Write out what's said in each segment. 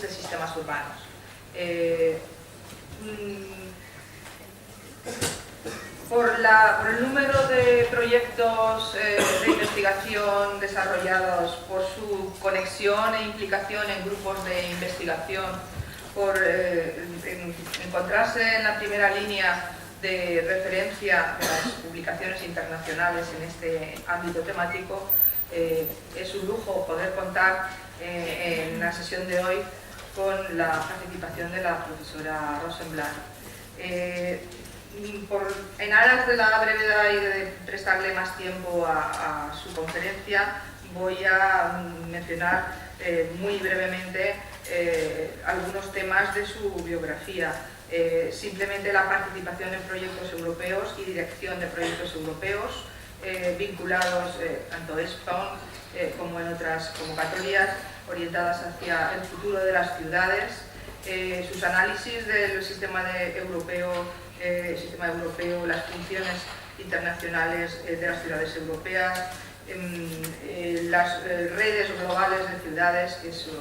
de sistemas urbanos. Por el número de proyectos de investigación desarrollados, por su conexión e implicación en grupos de investigación, por encontrarse en la primera línea de referencia de las publicaciones internacionales en este ámbito temático, es un lujo poder contar en la sesión de hoy con la participación de la profesora Rosenblatt. En aras de la brevedad y de prestarle más tiempo a su conferencia, voy a mencionar muy brevemente algunos temas de su biografía. Simplemente la participación en proyectos europeos y dirección de proyectos europeos vinculados tanto en SPAUN como en otras convocatorias orientadas hacia el futuro de las ciudades, sus análisis del sistema europeo, las funciones internacionales de las ciudades europeas, las redes globales de ciudades, que es su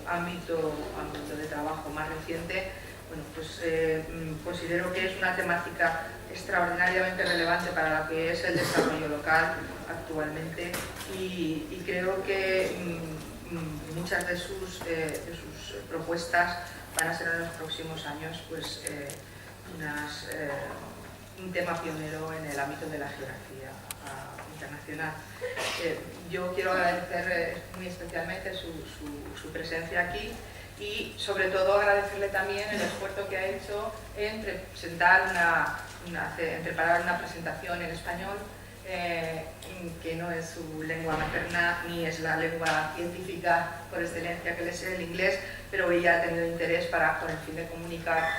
ámbito de trabajo más reciente. Bueno, pues considero que es una temática extraordinariamente relevante para lo que es el desarrollo local actualmente y creo que muchas de sus propuestas van a ser en los próximos años pues, un tema pionero en el ámbito de la geografía internacional. Yo quiero agradecer muy especialmente su presencia aquí y sobre todo agradecerle también el esfuerzo que ha hecho en preparar una presentación en español, que no es su lengua materna ni es la lengua científica por excelencia que es el inglés, pero ella ha tenido interés con el fin de comunicar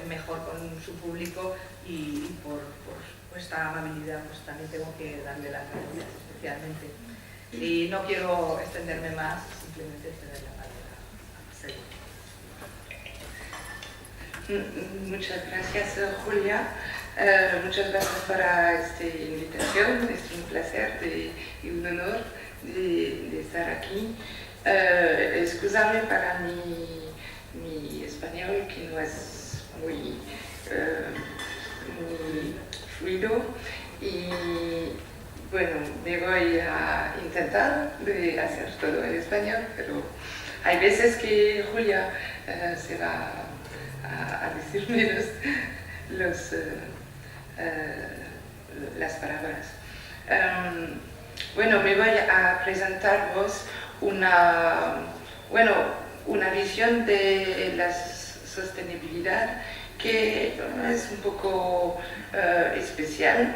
mejor con su público y por esta amabilidad pues también tengo que darle las gracias especialmente. Y no quiero extenderme más, simplemente ceder la palabra a Selva. Muchas gracias, Julia. Muchas gracias por esta invitación. Es un placer y un honor de estar aquí. Excusarme para mi español, que no es muy fluido. Y bueno, me voy a intentar de hacer todo en español, pero hay veces que Julia se va a decirme las palabras. Bueno, me voy a presentaros una visión de la sostenibilidad que es un poco especial,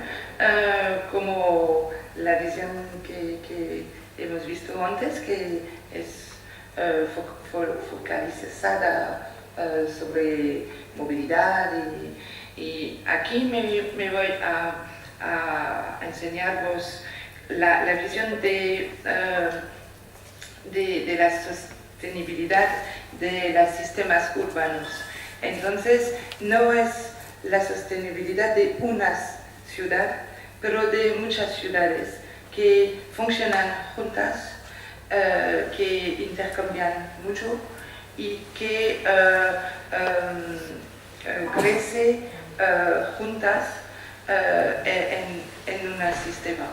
como la visión que hemos visto antes, que es focalizada sobre movilidad y aquí me voy a enseñaros la visión de la sostenibilidad de los sistemas urbanos. Entonces, no es la sostenibilidad de una ciudad, pero de muchas ciudades que funcionan juntas, que intercambian mucho y que crecen juntas en un sistema.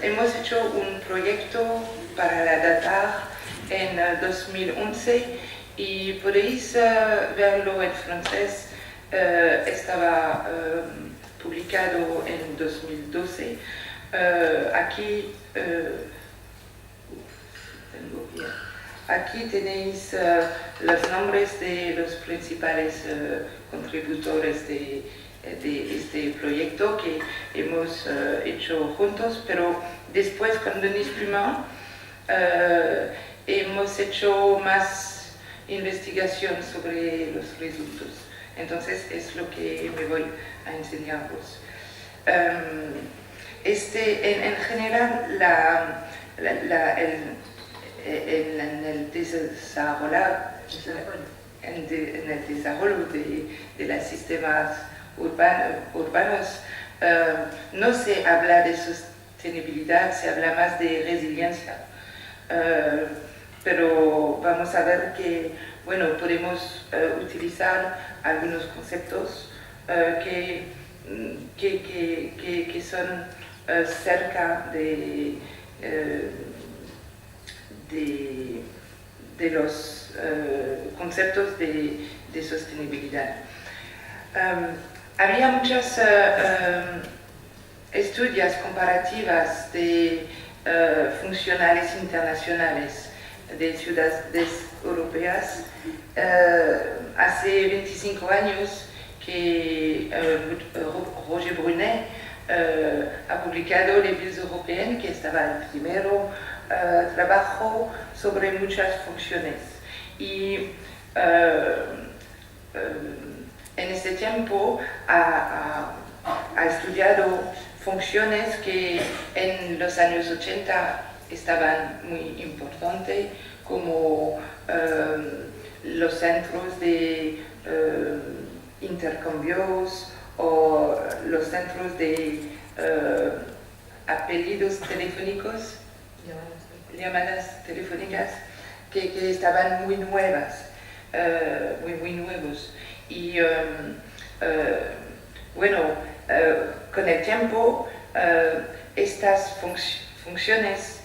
Hemos hecho un proyecto para la data en 2011 y podéis verlo en francés. Estaba publicado en 2012. Aquí tenéis los nombres de los principales contributores de este proyecto que hemos hecho juntos, pero después con Denis Plumin hemos hecho más investigación sobre los resultados. Entonces es lo que me voy a enseñaros. En general, en el desarrollo de los sistemas urbanos no se habla de sostenibilidad, se habla más de resiliencia. pero vamos a ver que, bueno, podemos utilizar algunos conceptos que son cerca de los conceptos de sostenibilidad. Había muchas estudios comparativas de funcionales internacionales de ciudades europeas hace 25 años que Roger Brunet ha publicado Les Villes Européennes, que estaba el primero trabajo sobre muchas funciones. Y en ese tiempo ha estudiado funciones que en los años 80 estaban muy importantes, como los centros de intercambios o los centros de apellidos telefónicos, llamadas telefónicas, que estaban muy nuevas, muy nuevos. Y bueno, con el tiempo, estas funciones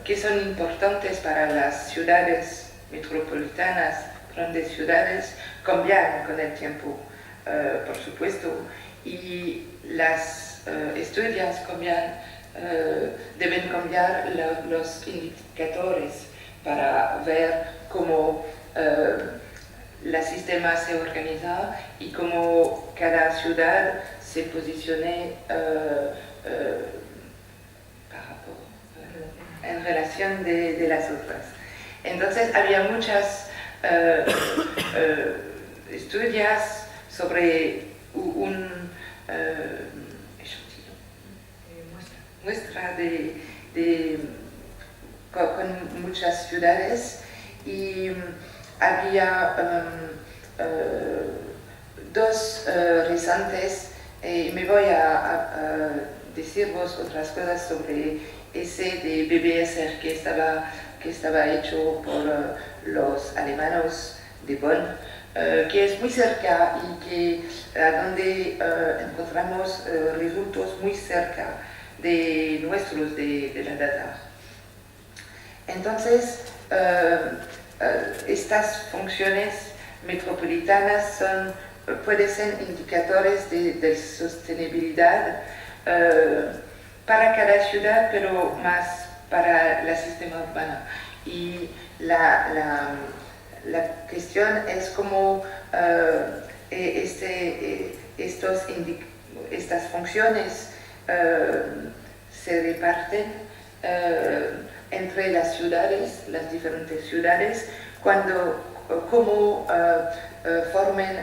que son importantes para las ciudades metropolitanas, grandes ciudades, cambian con el tiempo, por supuesto, y las estudios deben cambiar los indicadores para ver cómo el sistema se organiza y cómo cada ciudad se posicione en relación de las otras. Entonces había muchas estudios sobre muestra con muchas ciudades, y había dos recientes, y me voy a decirvos otras cosas sobre ese de BBSR que estaba hecho por los alemanes de Bonn, que es muy cerca y donde encontramos resultados muy cerca de nuestros de la data. Entonces, estas funciones metropolitanas pueden ser indicadores de sostenibilidad para cada ciudad, pero más para el sistema urbano. Y la cuestión es cómo estas funciones se reparten entre las ciudades, las diferentes ciudades, cómo forman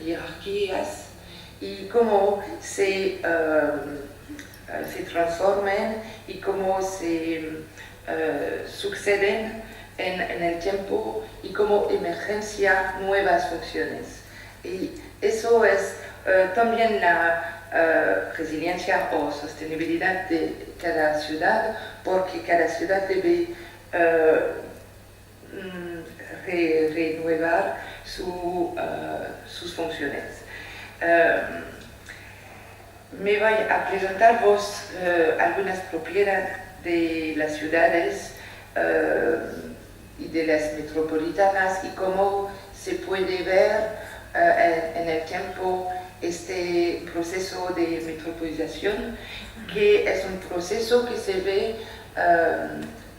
jerarquías y cómo se transforman y cómo se suceden en el tiempo y cómo emergencia nuevas funciones. Y eso es también la resiliencia o sostenibilidad de cada ciudad, porque cada ciudad debe renuevar sus funciones. Me voy a presentaros algunas propiedades de las ciudades y de las metropolitanas y cómo se puede ver en el tiempo este proceso de metropolización, que es un proceso que se ve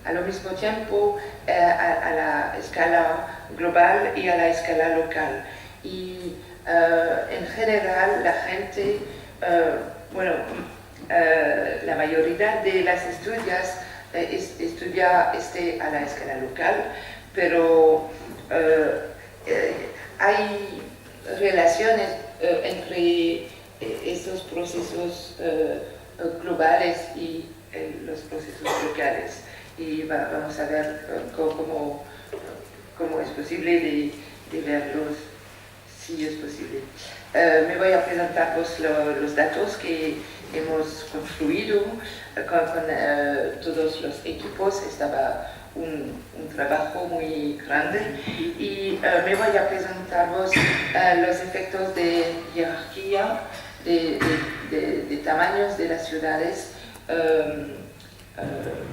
al mismo tiempo a la escala global y a la escala local. Y en general la gente, la mayoría de las estudias estudia a la escala local, pero hay relaciones entre estos procesos globales y los procesos locales, y vamos a ver cómo es posible de verlos, si es posible. Me voy a presentar los datos que hemos construido con todos los equipos. Estaba un trabajo muy grande y me voy a presentaros los efectos de jerarquía, de tamaños de las ciudades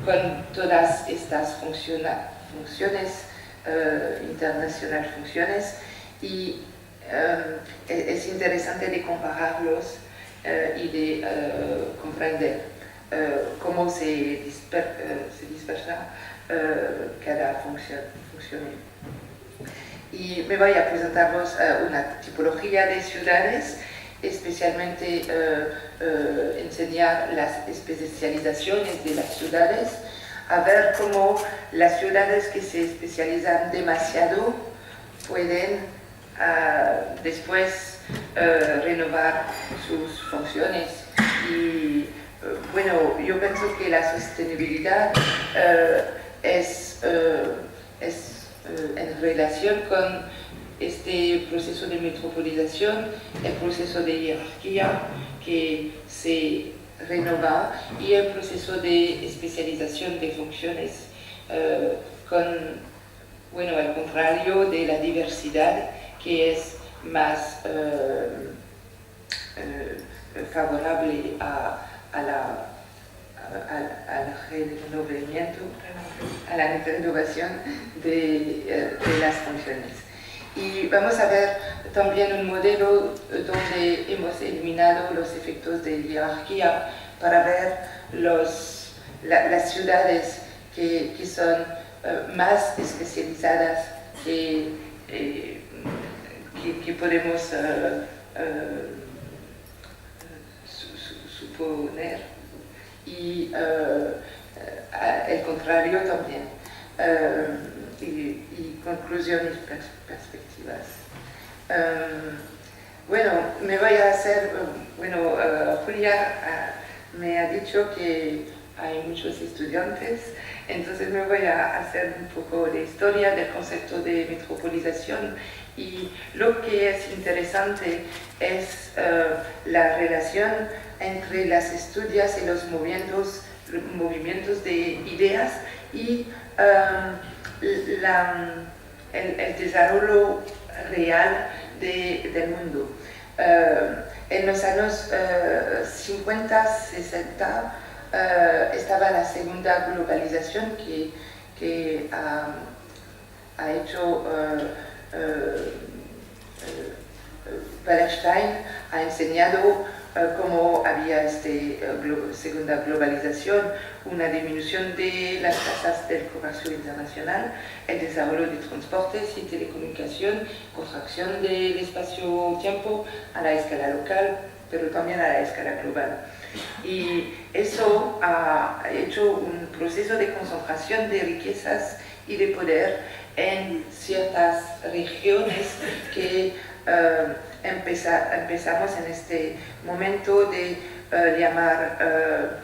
con todas estas funciones internacionales funciones y es interesante de compararlos y de comprender cómo se dispersa cada función. Y me voy a presentaros una tipología de ciudades, especialmente enseñar las especializaciones de las ciudades, a ver cómo las ciudades que se especializan demasiado pueden después renovar sus funciones. Y bueno, yo pienso que la sostenibilidad es en relación con este proceso de metropolización, el proceso de jerarquía que se renova y el proceso de especialización de funciones con, bueno, al contrario de la diversidad que es más favorable al renovamiento, a la renovación de las funciones. Y vamos a ver también un modelo donde hemos eliminado los efectos de jerarquía para ver las ciudades que son más especializadas que podemos suponer y el contrario también. Y conclusiones, perspectivas. Bueno, me voy a hacer, Julia me ha dicho que hay muchos estudiantes, entonces me voy a hacer un poco de historia del concepto de metropolización y lo que es interesante es la relación entre las estudias y los movimientos de ideas y el desarrollo real del mundo. En los años 50, 60 estaba la segunda globalización que ha hecho Wallerstein, ha enseñado cómo había segunda globalización, una disminución de las tasas del comercio internacional, el desarrollo de transportes y telecomunicación, contracción del espacio-tiempo a la escala local, pero también a la escala global. Y eso ha hecho un proceso de concentración de riquezas y de poder en ciertas regiones que empezamos en este momento de llamar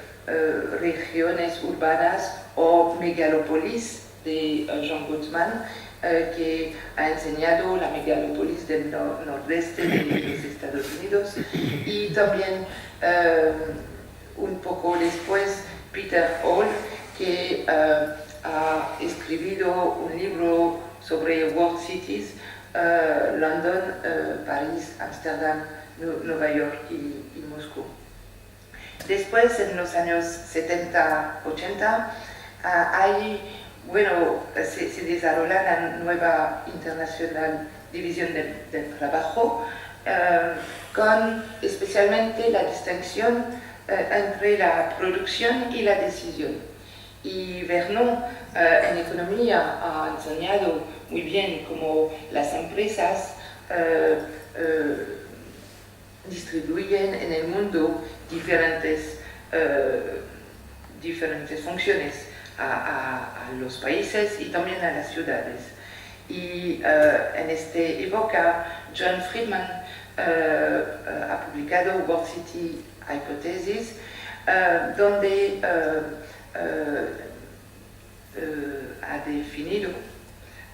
regiones urbanas o megalópolis de Jean Gottman, que ha enseñado la megalópolis del nordeste de los Estados Unidos y también un poco después Peter Hall, que ha escrito un libro sobre World Cities, London, París, Ámsterdam, Nueva York y Moscú. Después, en los años 70, 80, se desarrolla la nueva internacional división del trabajo, con especialmente la distinción entre la producción y la decisión. Y Vernon en economía ha enseñado muy bien cómo las empresas distribuyen en el mundo diferentes funciones a los países y también a las ciudades. Y en esta época, John Friedman ha publicado World City Hypothesis, donde ha definido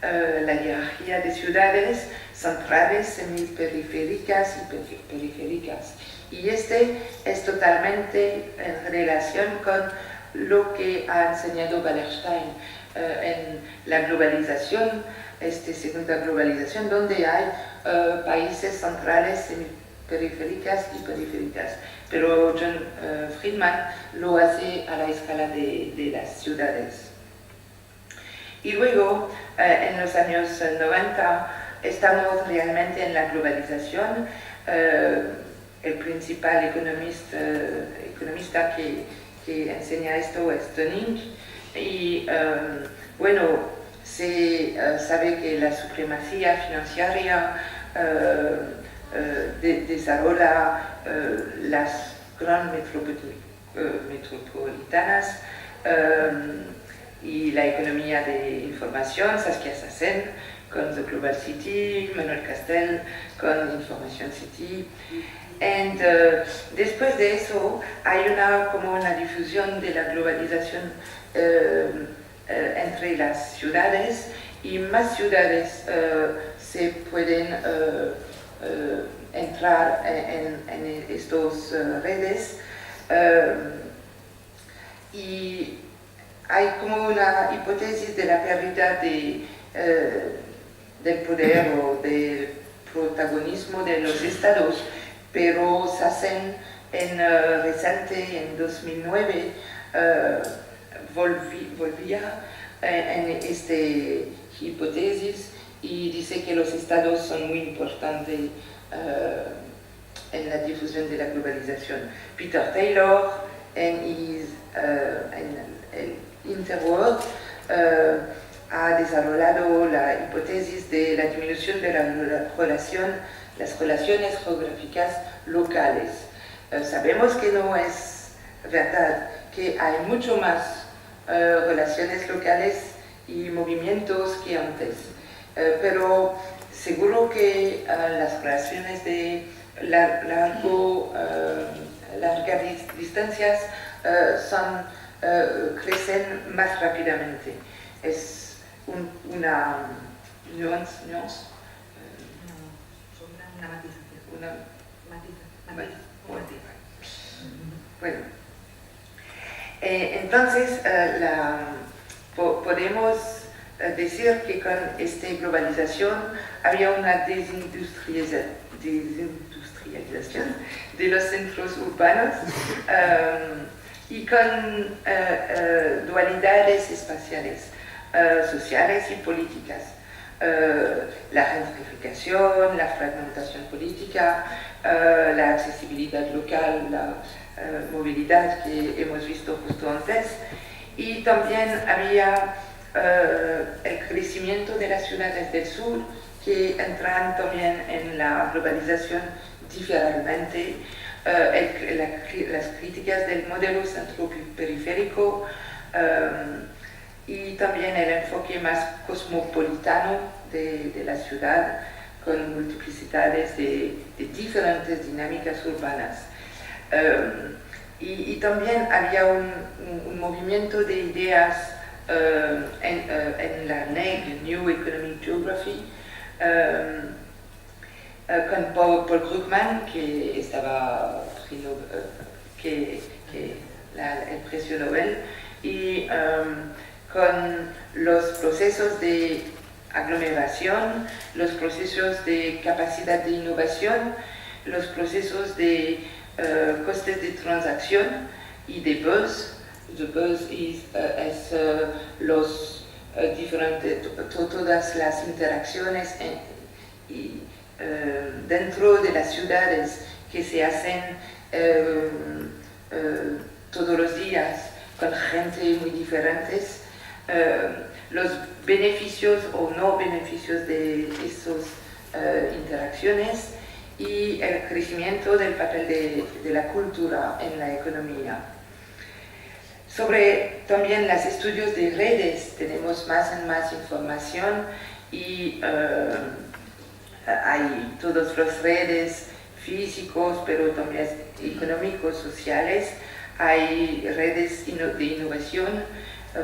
la jerarquía de ciudades centrales, semiperiféricas y periféricas. Y este es totalmente en relación con lo que ha enseñado Wallerstein. en la globalización, segunda globalización, donde hay países centrales, periféricas y periféricas. Pero John Friedman lo hace a la escala de las ciudades. Y luego, en los años 90, estamos realmente en la globalización. El principal economista que enseña esto es Dunning. Y bueno, se sabe que la supremacía financiera desarrolla las grandes metropolitanas y la economía de información, Saskia Sassen con The Global City, Manuel Castel con Information City. Y después de eso hay como una difusión de la globalización entre las ciudades, y más ciudades se pueden entrar en estas redes, y hay como una hipótesis de la pérdida del poder o del protagonismo de los estados, pero Sassen reciente, en 2009, volvía en esta hipótesis y dice que los estados son muy importantes en la difusión de la globalización. Peter Taylor, en el Interworld, ha desarrollado la hipótesis de la disminución de las relaciones geográficas locales. Sabemos que no es verdad, que hay mucho más relaciones locales y movimientos que antes, pero seguro que las relaciones de largas distancias crecen más rápidamente. Es una nuance, bueno, entonces podemos decir que con esta globalización había una desindustrialización de los centros urbanos, y con dualidades espaciales, sociales y políticas. La gentrificación, la fragmentación política, la accesibilidad local, la movilidad que hemos visto justo antes, y también había el crecimiento de las ciudades del sur que entran también en la globalización diferentemente, las críticas del modelo centro-periférico, y también el enfoque más cosmopolitano de la ciudad, con multiplicidades de diferentes dinámicas urbanas. Y también había un movimiento de ideas en la NEG, New Economic Geography, con Paul Krugman, que estaba el premio Nobel, y con los procesos de aglomeración, los procesos de capacidad de innovación, los procesos de costes de transacción y de buzz. The buzz es los todas las interacciones dentro de las ciudades que se hacen todos los días con gente muy diferentes, los beneficios o no beneficios de esas interacciones, y el crecimiento del papel de la cultura en la economía. Sobre también los estudios de redes tenemos más y más información, y hay todas las redes físicos, pero también económicos, sociales. Hay redes de innovación,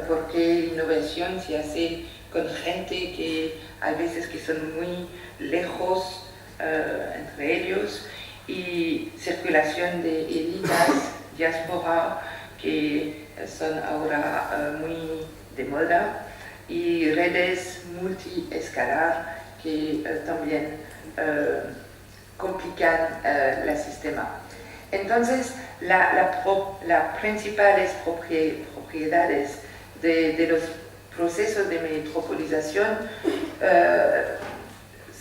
porque innovación se hace con gente que a veces que son muy lejos entre ellos, y circulación de élites, diáspora, que son ahora muy de moda, y redes multiescalar que también complican el sistema. Entonces, las principales propiedades de los procesos de metropolización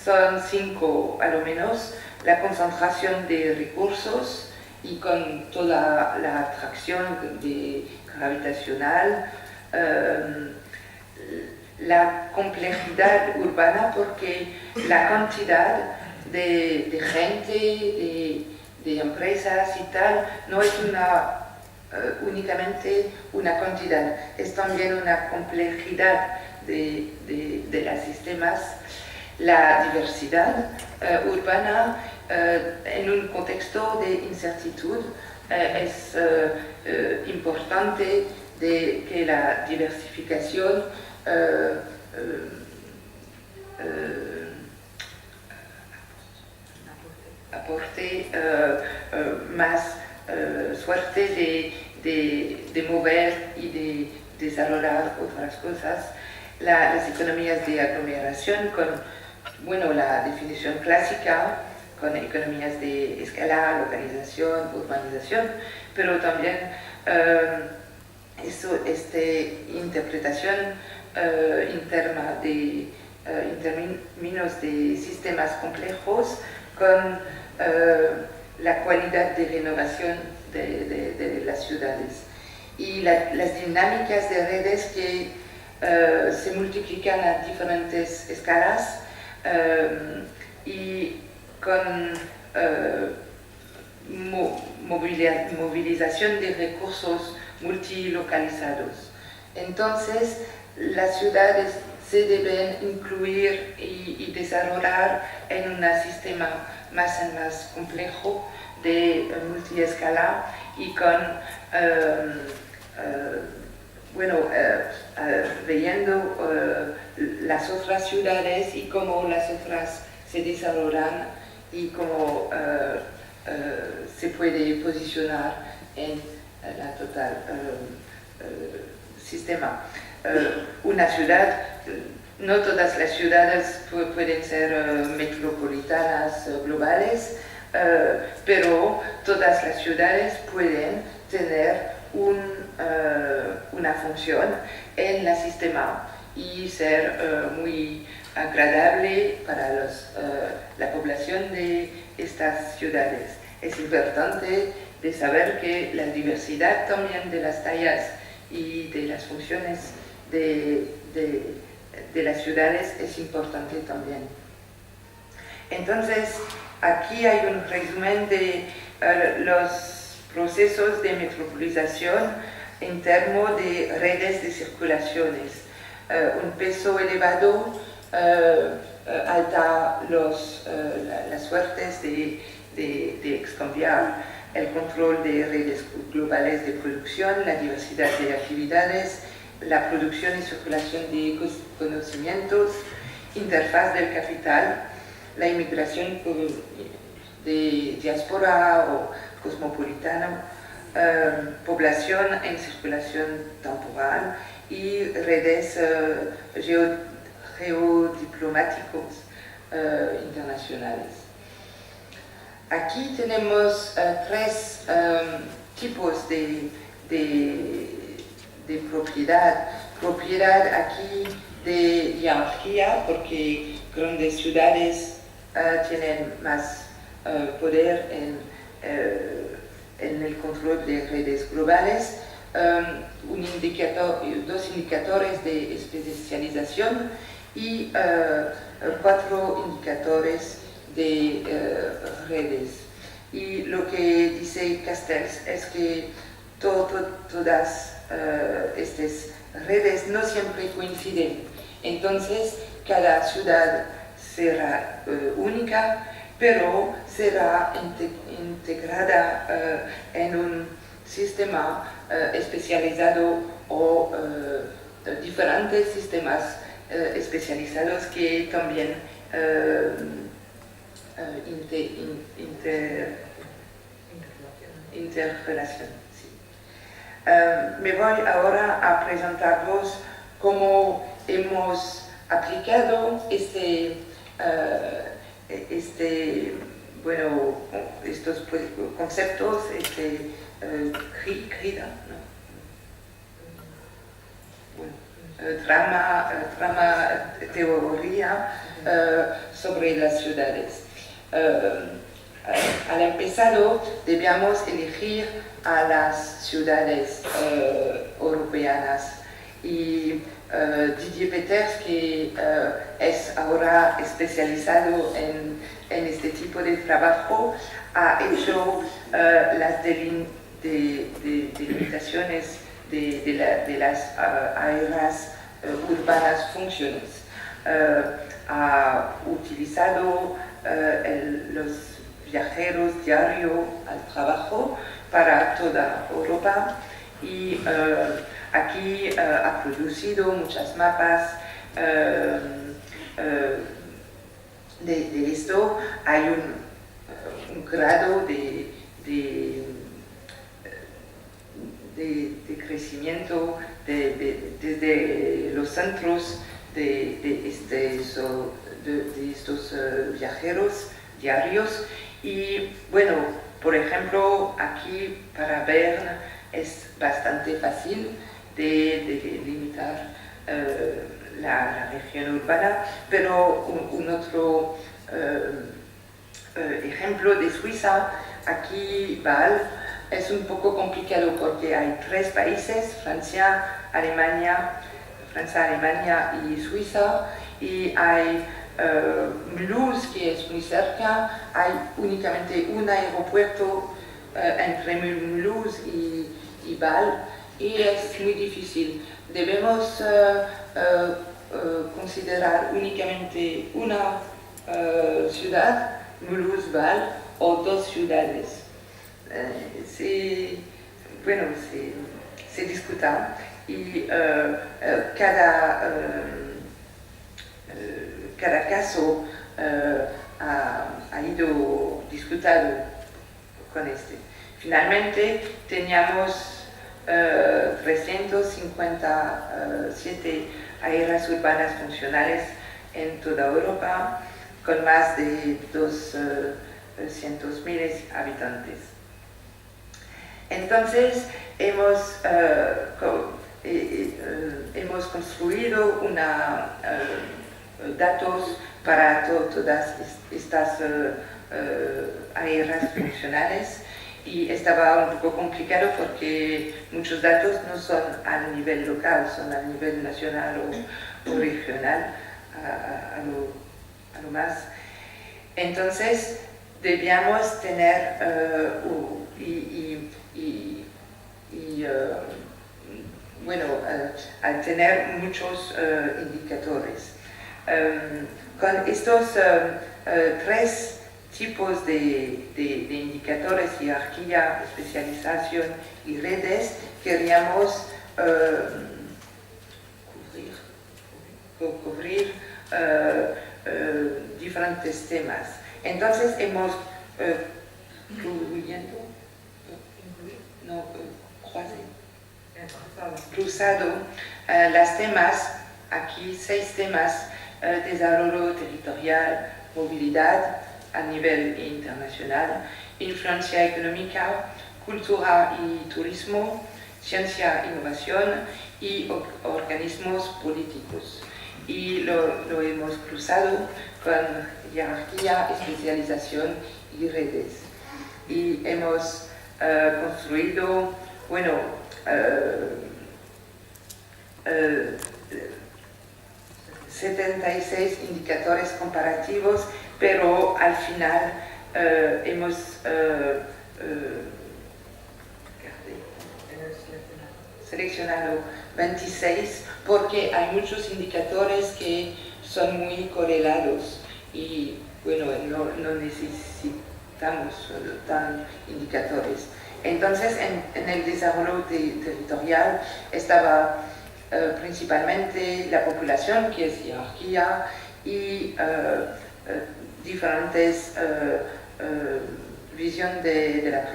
son 5 a lo menos: la concentración de recursos y con toda la atracción gravitacional, la complejidad urbana porque la cantidad de gente, de empresas y tal, no es únicamente una cantidad, es también una complejidad de los sistemas. La diversidad urbana en un contexto de incertidumbre es importante que la diversificación aporte más suerte de mover y de desarrollar otras cosas. Las economías de aglomeración con, bueno, la definición clásica, con economías de escala, localización, urbanización, pero también esta interpretación interna en términos de sistemas complejos con la cualidad de renovación de las ciudades y las dinámicas de redes que se multiplican a diferentes escalas y con movilización de recursos multilocalizados. Entonces, las ciudades se deben incluir y desarrollar en un sistema más y más complejo de multiescala y con, viendo las otras ciudades y cómo las otras se desarrollan y cómo se puede posicionar en la total sistema. Una ciudad, no todas las ciudades pueden ser metropolitanas globales, pero todas las ciudades pueden tener una función en el sistema y ser muy agradable para la población de estas ciudades. Es importante de saber que la diversidad también de las tallas y de las funciones de las ciudades es importante también. Entonces, aquí hay un resumen de los procesos de metropolización en términos de redes de circulaciones. Un peso elevado alta las suertes de excambiar el control de redes globales de producción, la diversidad de actividades, la producción y circulación de conocimientos, interfaz del capital, la inmigración de diáspora o cosmopolitana, población en circulación temporal y redes geodiplomáticos internacionales. Aquí tenemos 3 tipos de propiedad. Propiedad aquí de jerarquía, porque grandes ciudades tienen más poder en el control de redes globales. Dos indicadores de especialización y 4 indicadores de redes. Y lo que dice Castells es que todas estas redes no siempre coinciden. Entonces, cada ciudad será única, pero será integrada en un sistema especializado o diferentes sistemas especializados que también interrelación. Sí. Me voy ahora a presentaros cómo hemos aplicado estos conceptos, GRIDA, ¿no? Trama, teoría sobre las ciudades. Al empezar, debíamos elegir a las ciudades europeas y Didier Peters, que es ahora especializado en este tipo de trabajo, ha hecho las delimitaciones de las áreas urbanas funciones. Ha utilizado los viajeros diarios al trabajo para toda Europa y aquí ha producido muchos mapas de esto. Hay un grado de crecimiento desde los centros de estos viajeros diarios. Y bueno, por ejemplo, aquí para Bern es bastante fácil de limitar la región urbana, pero un otro ejemplo de Suiza, aquí Val, es un poco complicado porque hay 3 países, Francia, Alemania y Suiza, y hay Mulhouse, que es muy cerca. Hay únicamente un aeropuerto entre Mulhouse y Val, y es muy difícil. Debemos considerar únicamente una ciudad, Mulhouse-Val, o 2 ciudades. Se discuta y cada caso ha ido discutido con este. Finalmente teníamos 357 áreas urbanas funcionales en toda Europa, con más de 200.000 habitantes. Entonces hemos construido datos para todas estas áreas funcionales, y estaba un poco complicado porque muchos datos no son a nivel local, son a nivel nacional o regional, a lo más. Entonces debíamos tener al tener muchos indicadores. Con estos 3 tipos de indicadores, jerarquía, especialización y redes, queríamos cubrir diferentes temas. Entonces hemos cruzado los temas, aquí 6 temas: desarrollo territorial, movilidad a nivel internacional, influencia económica, cultura y turismo, ciencia, innovación y organismos políticos. Y lo hemos cruzado con jerarquía, especialización y redes. Y hemos construido, 76 indicadores comparativos, pero al final hemos seleccionado 26 porque hay muchos indicadores que son muy correlados y no necesitamos tan indicadores. Entonces en el desarrollo territorial estaba principalmente la población, que es jerarquía, y diferentes visión de la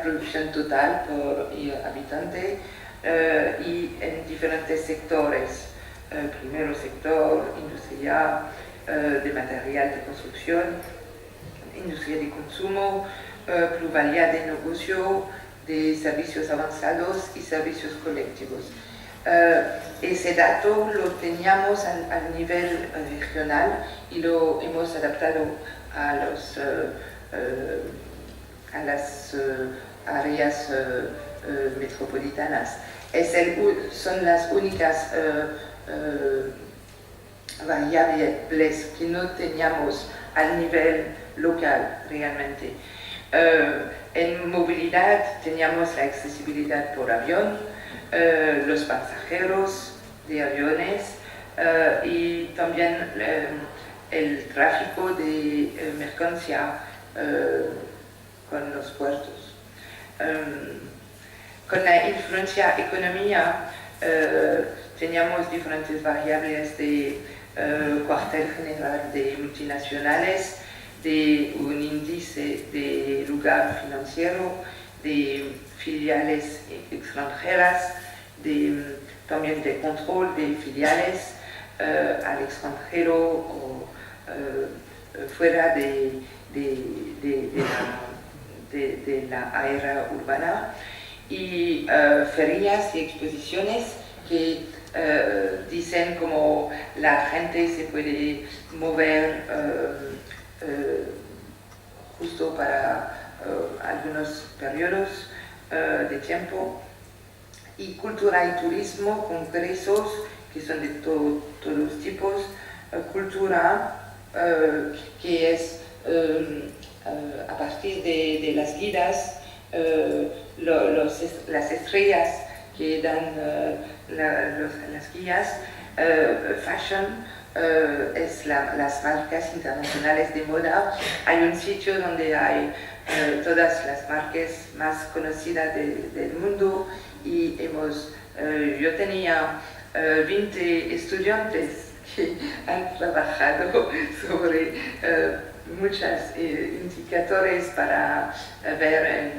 producción total por habitante, y en diferentes sectores, primero sector industrial, de material de construcción, industria de consumo, pluralidad de negocio, de servicios avanzados y servicios colectivos. Ese dato lo teníamos al nivel regional y lo hemos adaptado a las áreas metropolitanas. Son las únicas variables que no teníamos al nivel local realmente. En movilidad teníamos la accesibilidad por avión, los pasajeros de aviones y también el tráfico de mercancía con los puertos. Con la influencia económica teníamos diferentes variables de cuartel general de multinacionales, de un índice de lugar financiero, de filiales extranjeras, también de control de filiales al extranjero o fuera de la área urbana, y ferias y exposiciones que dicen cómo la gente se puede mover justo para algunos periodos de tiempo, y cultura y turismo, congresos que son de todos los tipos, cultura que es a partir de las guías, las estrellas que dan las guías, fashion, es las marcas internacionales de moda. Hay un sitio donde hay todas las marcas más conocidas del mundo, y yo tenía 20 estudiantes que han trabajado sobre muchos indicadores para ver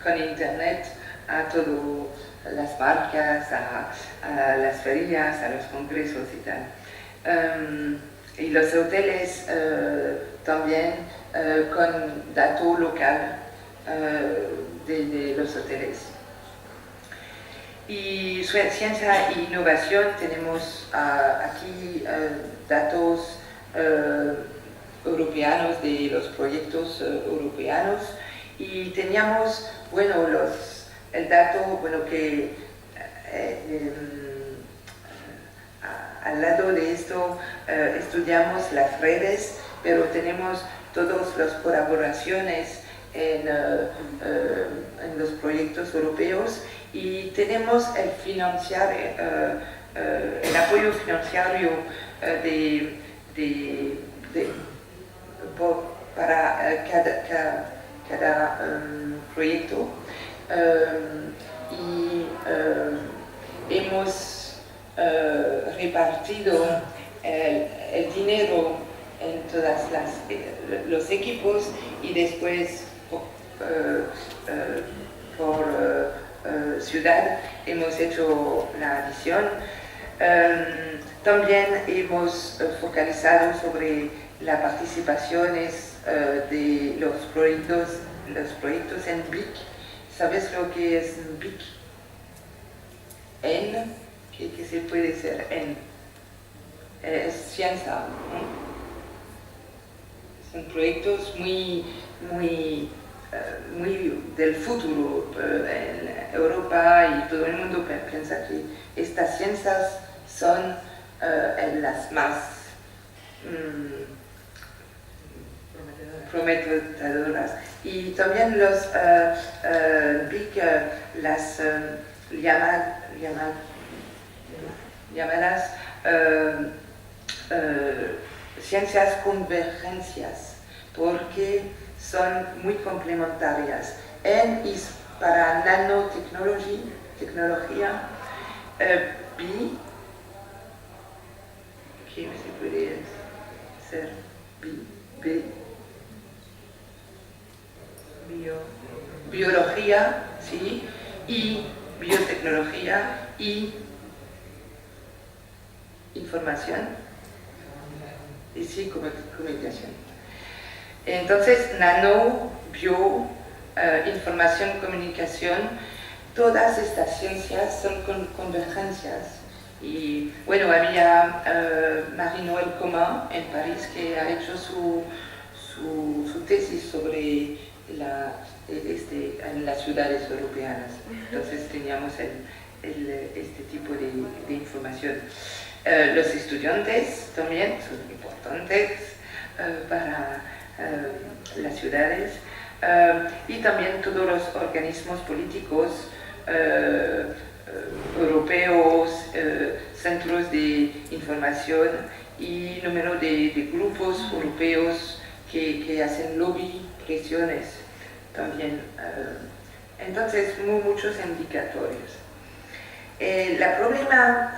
con internet a todas las marcas, a las ferias, a los congresos y tal. Y los hoteles también con dato local de los hoteles. Y ciencia e innovación, tenemos aquí datos europeanos de los proyectos europeanos, y teníamos, bueno, el dato, bueno, que al lado de esto estudiamos las redes, pero tenemos todas las colaboraciones en los proyectos europeos, y tenemos el apoyo financiero para cada proyecto, y hemos repartido el dinero en todos los equipos, y después por ciudad hemos hecho la adición. También hemos focalizado sobre las participaciones de los proyectos en BIC. ¿Sabes lo que es BIC? ¿Qué se puede ser en? Es ciencia, ¿no? Son proyectos muy del futuro en Europa, y todo el mundo piensa que estas ciencias son las más prometedoras. Y también los BIC, las llamadas ciencias convergencias, porque son muy complementarias. Y para nanotecnología, BI, ¿qué se puede ser? Biología, sí, y biotecnología, y información y sí comunicación. Entonces, nano, bio, información, comunicación, todas estas ciencias son convergencias. Y bueno, había Marie-Noëlle Commun en París que ha hecho su tesis sobre en las ciudades europeas. Entonces teníamos este tipo de información. Los estudiantes también son importantes para las ciudades y también todos los organismos políticos europeos, centros de información y número de grupos europeos que hacen lobby, presiones también. Entonces, muchos indicadores. El problema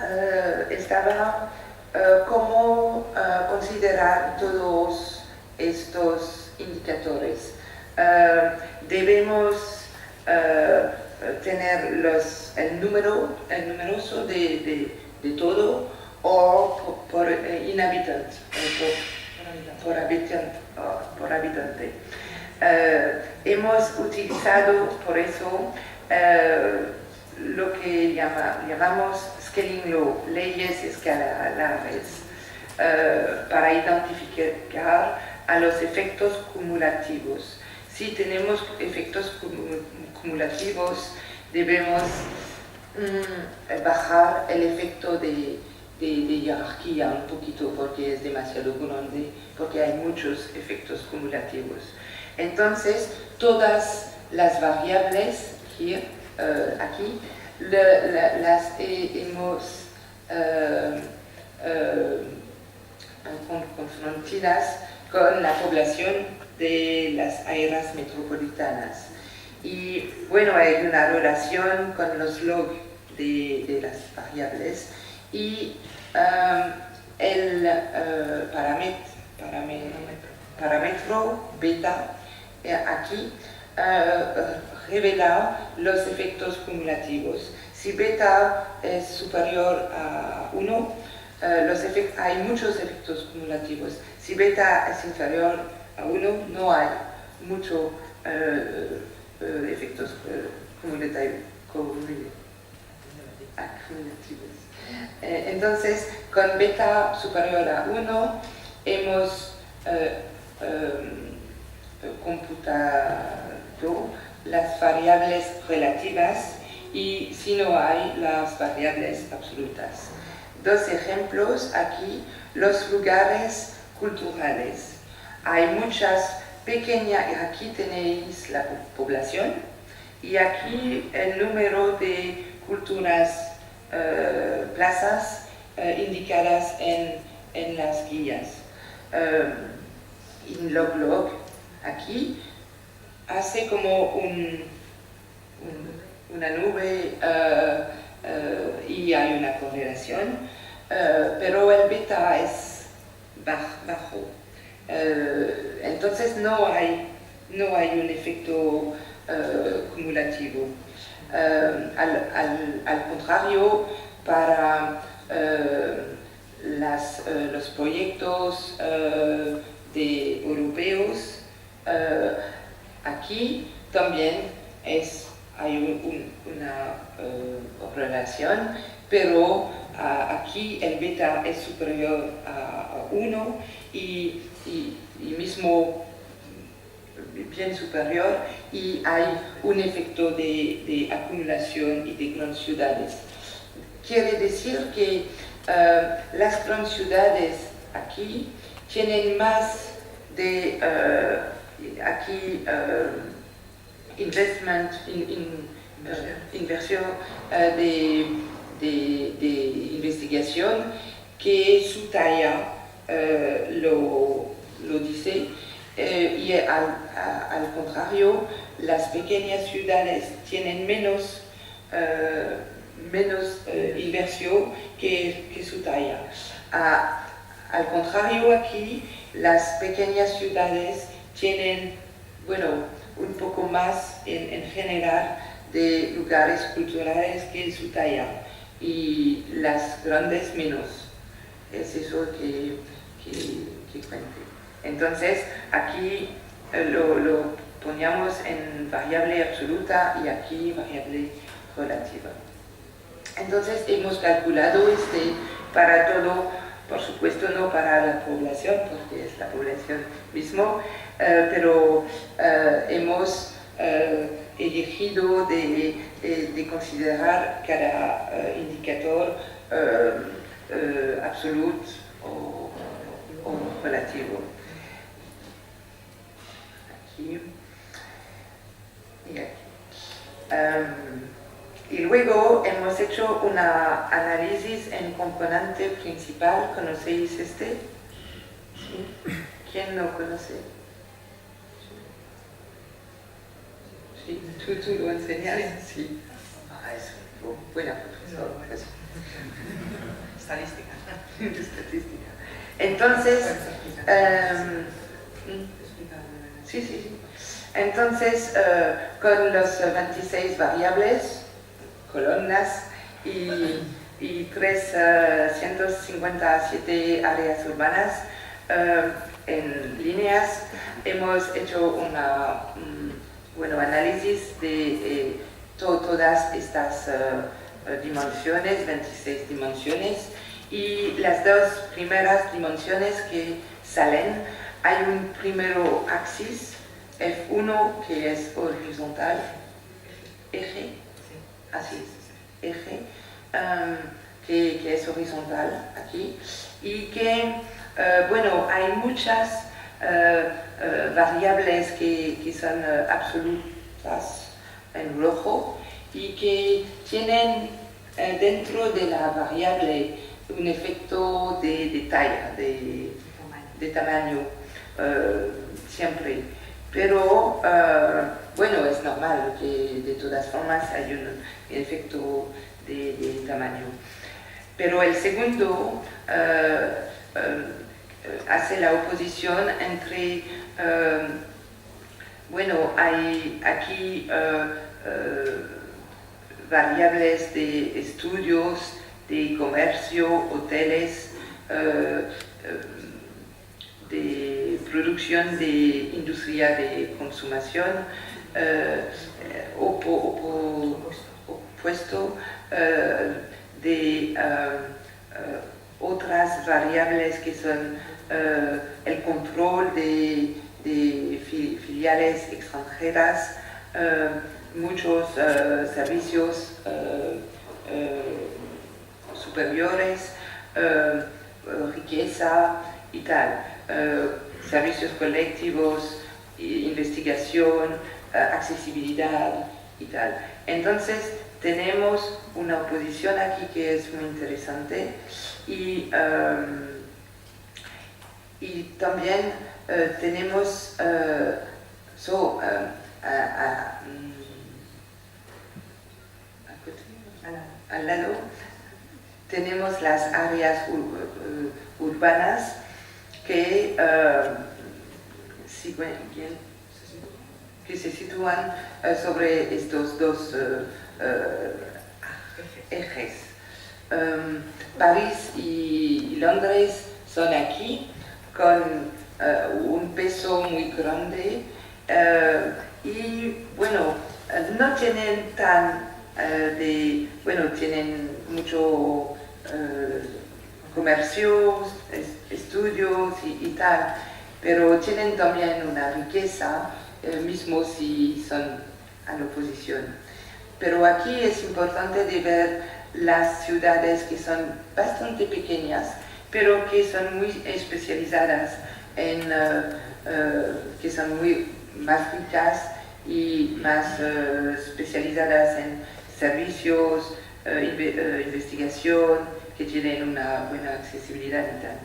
estaba cómo considerar todos estos indicadores. Debemos tener el numeroso de todo o por inhabitante, por habitante. Hemos utilizado por eso lo que llamamos scaling law, leyes escalares, para identificar a los efectos cumulativos. Si tenemos efectos cumulativos, debemos bajar el efecto de jerarquía un poquito porque es demasiado grande, porque hay muchos efectos cumulativos. Entonces, todas las variables aquí las hemos confrontadas con la población de las áreas metropolitanas. Y bueno, hay una relación con los log de las variables y el parámetro beta aquí revela los efectos cumulativos. Si beta es superior a 1, hay muchos efectos cumulativos. Si beta es inferior a 1, no hay muchos efectos cumulativos. Entonces, con beta superior a 1, hemos computado las variables relativas y si no hay las variables absolutas. Dos ejemplos aquí, los lugares culturales. Hay muchas pequeñas, aquí tenéis la población y aquí el número de culturas, plazas indicadas en las guías. En log aquí hace como una nube y hay una correlación, pero el beta es bajo. Entonces no hay un efecto cumulativo. Al contrario, para los proyectos europeos, aquí también hay una relación, pero aquí el beta es superior a 1 y mismo bien superior y hay un efecto de acumulación y de grandes ciudades. Quiere decir que las grandes ciudades aquí tienen más de inversión de investigación que su talla lo dice. Y al contrario, las pequeñas ciudades tienen menos inversión que su talla. Al contrario, aquí las pequeñas ciudades tienen, un poco más en general de lugares culturales que su talla y las grandes menos. es eso que cuente. Entonces, aquí lo poníamos en variable absoluta y aquí variable relativa. Entonces, hemos calculado para todo, por supuesto no para la población, porque es la población mismo, pero hemos elegido de considerar cada indicador absoluto o relativo. Aquí y aquí. Y luego hemos hecho un análisis en componente principal. ¿Conocéis este? ¿Sí? ¿Quién no conoce? ¿Sí? ¿Tú lo enseñas? Sí. Es buena profesora. Estadística. Estadística. Entonces, sí. Entonces, con los 26 variables, columnas y 357 áreas urbanas en líneas, hemos hecho un análisis de todas estas dimensiones, 26 dimensiones, y las dos primeras dimensiones que salen, hay un primero axis, F1, que es horizontal, eje, así es, eje, que es horizontal aquí, y que, hay muchas variables que son absolutas en rojo y que tienen dentro de la variable un efecto de talla, de tamaño, siempre. Pero, es normal que de todas formas hay un efecto de tamaño. Pero el segundo hace la oposición entre, hay aquí variables de estudios, de comercio, hoteles, de producción de industria de consumación, opuesto de otras variables que son el control de filiales extranjeras, muchos servicios superiores, riqueza y tal, servicios colectivos, investigación, accesibilidad y tal. Entonces tenemos una oposición aquí que es muy interesante y también tenemos al lado tenemos las áreas urbanas que se sitúan sobre estos dos ejes. París y Londres son aquí con un peso muy grande y no tienen tienen mucho comercio, estudios y tal, pero tienen también una riqueza, mismo si son a la oposición. Pero aquí es importante de ver las ciudades que son bastante pequeñas, pero que son muy especializadas que son muy más ricas y más especializadas en servicios, investigación, que tienen una buena accesibilidad y tal.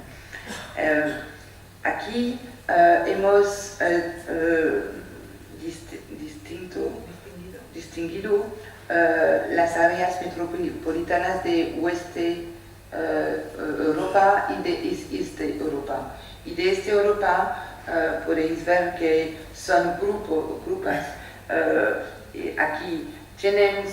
Aquí hemos distinguido las áreas metropolitanas de Oeste Europa y de Este Europa. Y de Este Europa podéis ver que son grupos. Aquí tienen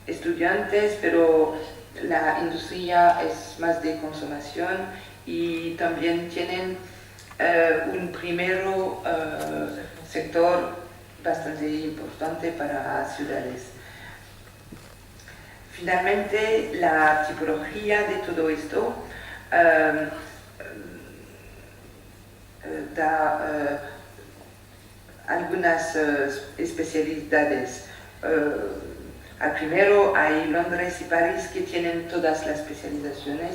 estudiantes, pero la industria es más de consumación y también tienen un primer sector bastante importante para ciudades. Finalmente, la tipología de todo esto da algunas especialidades. Al primero hay Londres y París que tienen todas las especializaciones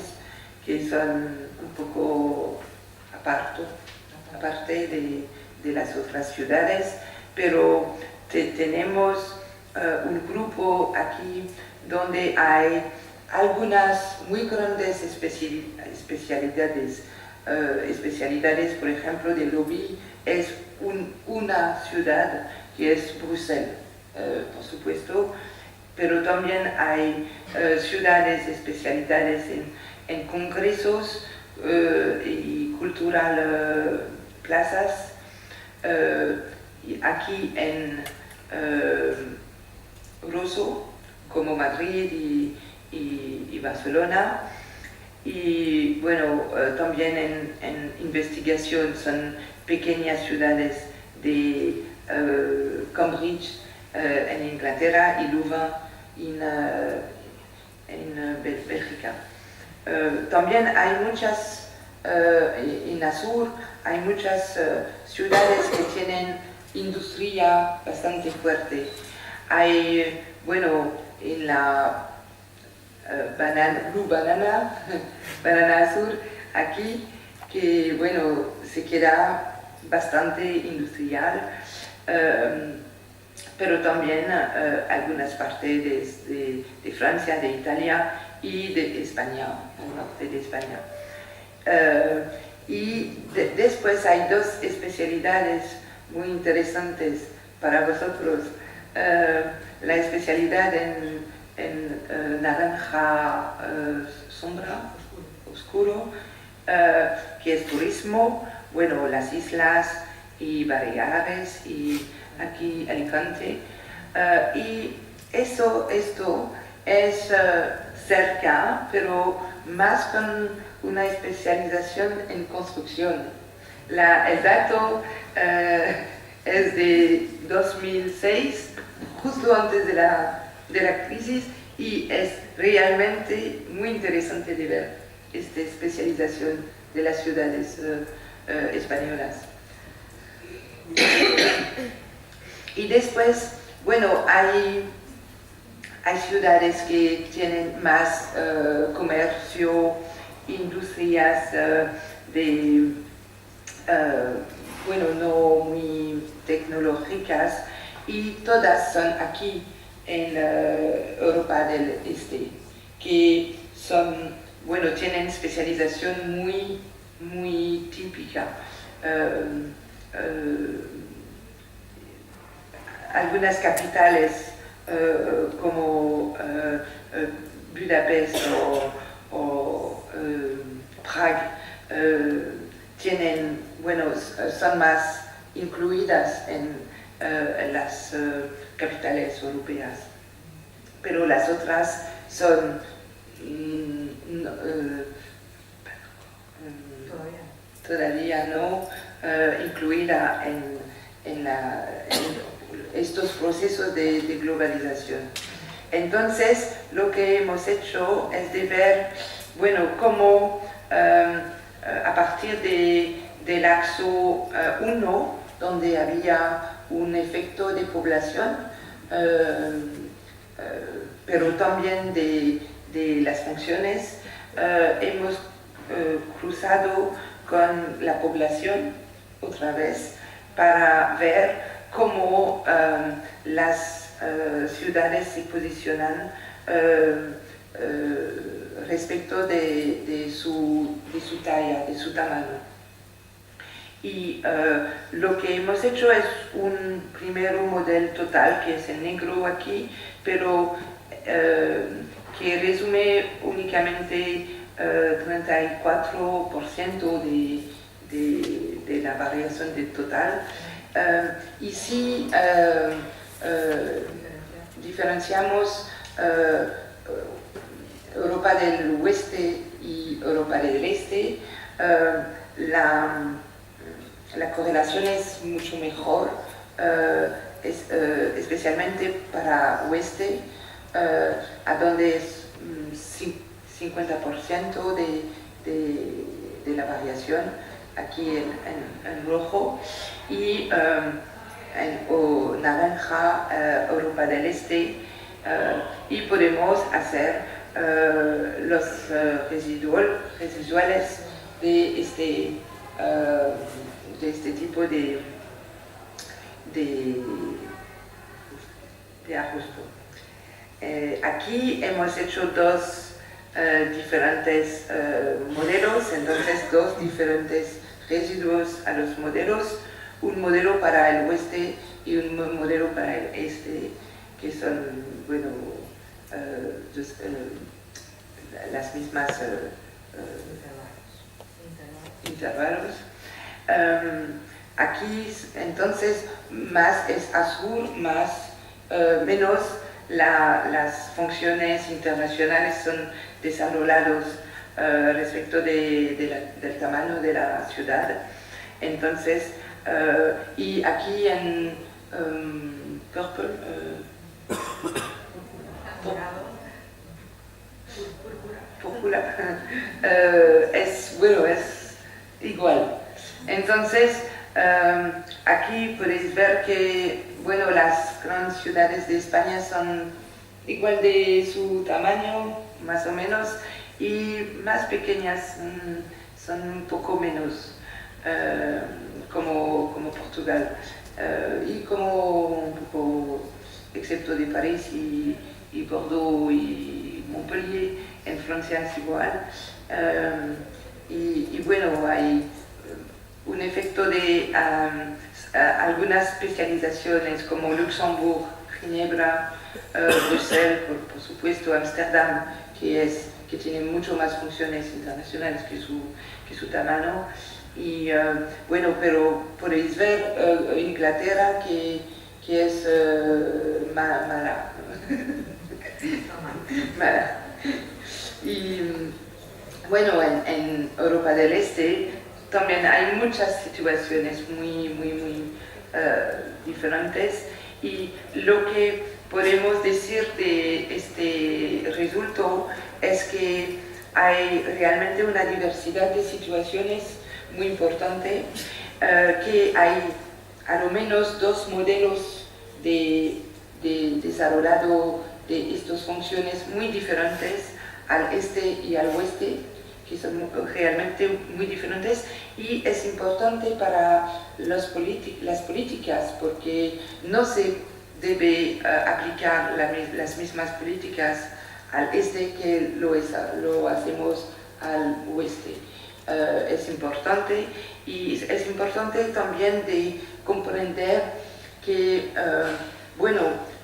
que son un poco aparte de las otras ciudades, pero tenemos un grupo aquí donde hay algunas muy grandes especialidades. Por ejemplo, de lobby es una ciudad que es Bruselas, por supuesto, pero también hay especialidades en congresos y cultural plazas, aquí en Rosso, como Madrid y Barcelona. Y bueno, también en investigación son pequeñas ciudades de Cambridge en Inglaterra y Louvain en Bélgica. También hay muchas, en Azur hay muchas ciudades que tienen industria bastante fuerte. Hay, bueno, en la Banana Azur, aquí, que bueno, se queda bastante industrial, pero también algunas partes de Francia, de Italia y de España, al norte de España. Después hay dos especialidades muy interesantes para vosotros. La especialidad en naranja sombra, oscuro, que es turismo, bueno, las islas y Baleares y aquí Alicante. Y esto es cerca, pero más con una especialización en construcción. El dato es de 2006, justo antes de la crisis, y es realmente muy interesante de ver esta especialización de las ciudades españolas. Y después, bueno, hay ciudades que tienen más comercio, industrias bueno, no muy tecnológicas, y todas son aquí en Europa del Este, que son, bueno, tienen especialización muy típica. Algunas capitales como Budapest o Praga tienen, bueno, son más incluidas en las capitales europeas, pero las otras son todavía no incluida en estos procesos de globalización. Entonces, lo que hemos hecho es de ver, bueno, cómo a partir del axo 1, donde había un efecto de población, pero también de las funciones, hemos cruzado con la población otra vez para ver cómo las ciudades se posicionan respecto de su talla, de su tamaño. Y lo que hemos hecho es un primer modelo total, que es en negro aquí, pero que resume únicamente 34% de la variación del total. Y si diferenciamos Europa del oeste y Europa del este, la correlación es mucho mejor, especialmente para oeste, a donde es 50% de la variación, aquí en rojo, y o naranja, Europa del Este, y podemos hacer los residuales de este tipo de ajuste. Aquí hemos hecho dos diferentes modelos, entonces dos diferentes residuos a los modelos, un modelo para el oeste y un modelo para el este, que son, bueno, las mismas intervalos. Aquí entonces más es azul, menos las funciones internacionales son desarrolladas respecto del tamaño de la ciudad. Entonces, y aquí en purple, púrpura, es igual. Entonces, aquí podéis ver que, bueno, las grandes ciudades de España son igual de su tamaño, más o menos, y más pequeñas son un poco menos, como Portugal, y como un poco, excepto de París y Bordeaux y Montpellier, en Francia es igual. Y bueno, hay un efecto de algunas especializaciones como Luxemburgo, Ginebra, Bruselas, por supuesto, Ámsterdam, que tiene mucho más funciones internacionales que su tamaño. Y bueno, pero podéis ver Inglaterra que es mala. Mala. Y bueno, en Europa del Este también hay muchas situaciones muy diferentes, y lo que podemos decir de este resultado es que hay realmente una diversidad de situaciones muy importante, que hay a lo menos dos modelos de desarrollado de estas funciones muy diferentes al este y al oeste, que son realmente muy diferentes, y es importante para las políticas, porque no se debe aplicar las mismas políticas al este que lo hacemos al oeste. Es importante, y es importante también de comprender que, bueno,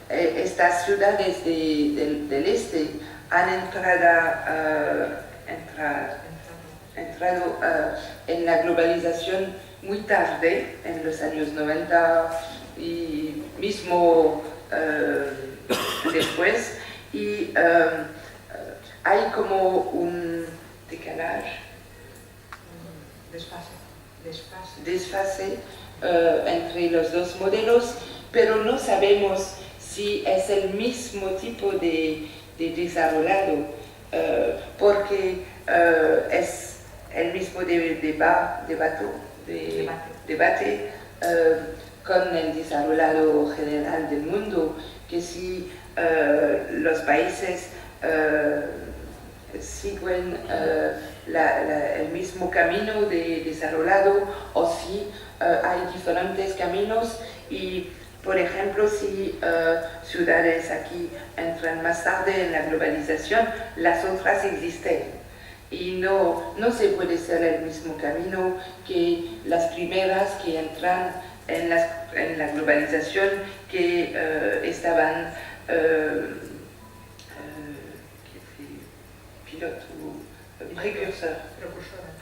estas ciudades del este han entrado en la globalización muy tarde, en los años 90 y mismo después, y hay como un decalaje, desfase entre los dos modelos, pero no sabemos si es el mismo tipo de desarrollado, porque es el mismo debate con el desarrollado general del mundo, que si los países siguen el mismo camino de desarrollado, o si hay diferentes caminos. Y por ejemplo, si ciudades aquí entran más tarde en la globalización, las otras existen. Y no se puede ser el mismo camino que las primeras que entran en la globalización, que estaban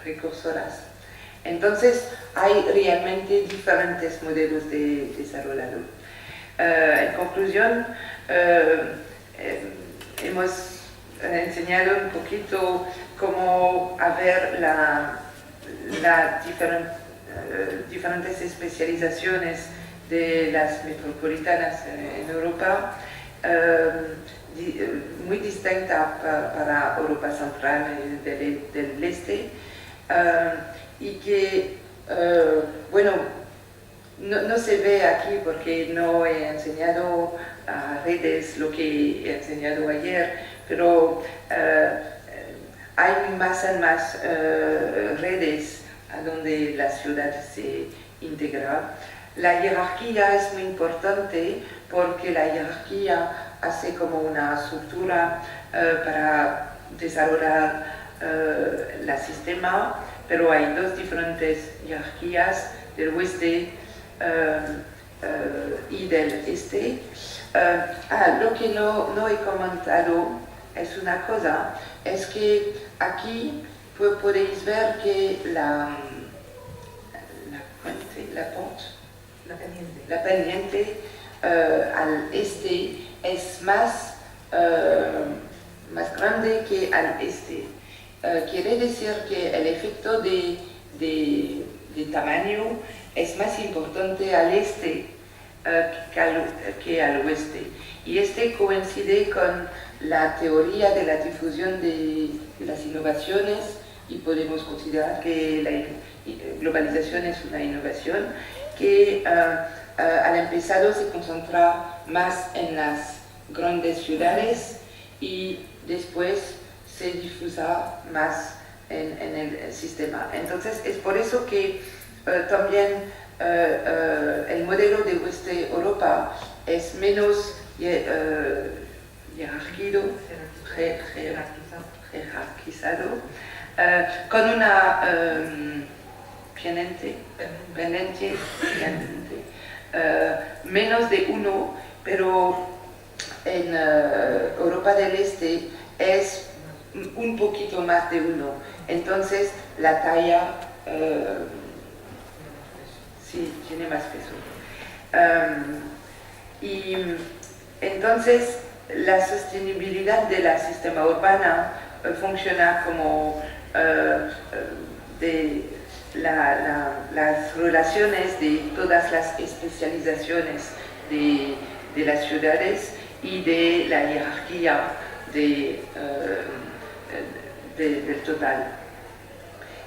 precursoras. Entonces hay realmente diferentes modelos de desarrollo. En conclusión, hemos enseñado un poquito cómo ver las diferentes especializaciones de las metropolitanas en Europa, muy distinta para Europa Central y del Este, y que, bueno, no se ve aquí porque no he enseñado a redes lo que he enseñado ayer, pero hay más y más redes a donde la ciudad se integra. La jerarquía es muy importante porque la jerarquía hace como una estructura para desarrollar el sistema, pero hay dos diferentes jerarquías del oeste y del este. Lo que no he comentado es una cosa, es que aquí podéis ver que la pendiente al este es más grande que al este. Quiere decir que el efecto de tamaño es más importante al este que al oeste. Y este coincide con la teoría de la difusión de las innovaciones, y podemos considerar que la globalización es una innovación que al empezar se concentra más en las grandes ciudades y después se difusa más en el sistema. Entonces es por eso que también el modelo de Oeste Europa es menos jerarquizado, con una pendiente menos de uno, pero en Europa del Este es un poquito más de uno. Entonces la talla sí tiene más peso. Y entonces la sostenibilidad del sistema urbano funciona como de las relaciones de todas las especializaciones de las ciudades y de la jerarquía del total.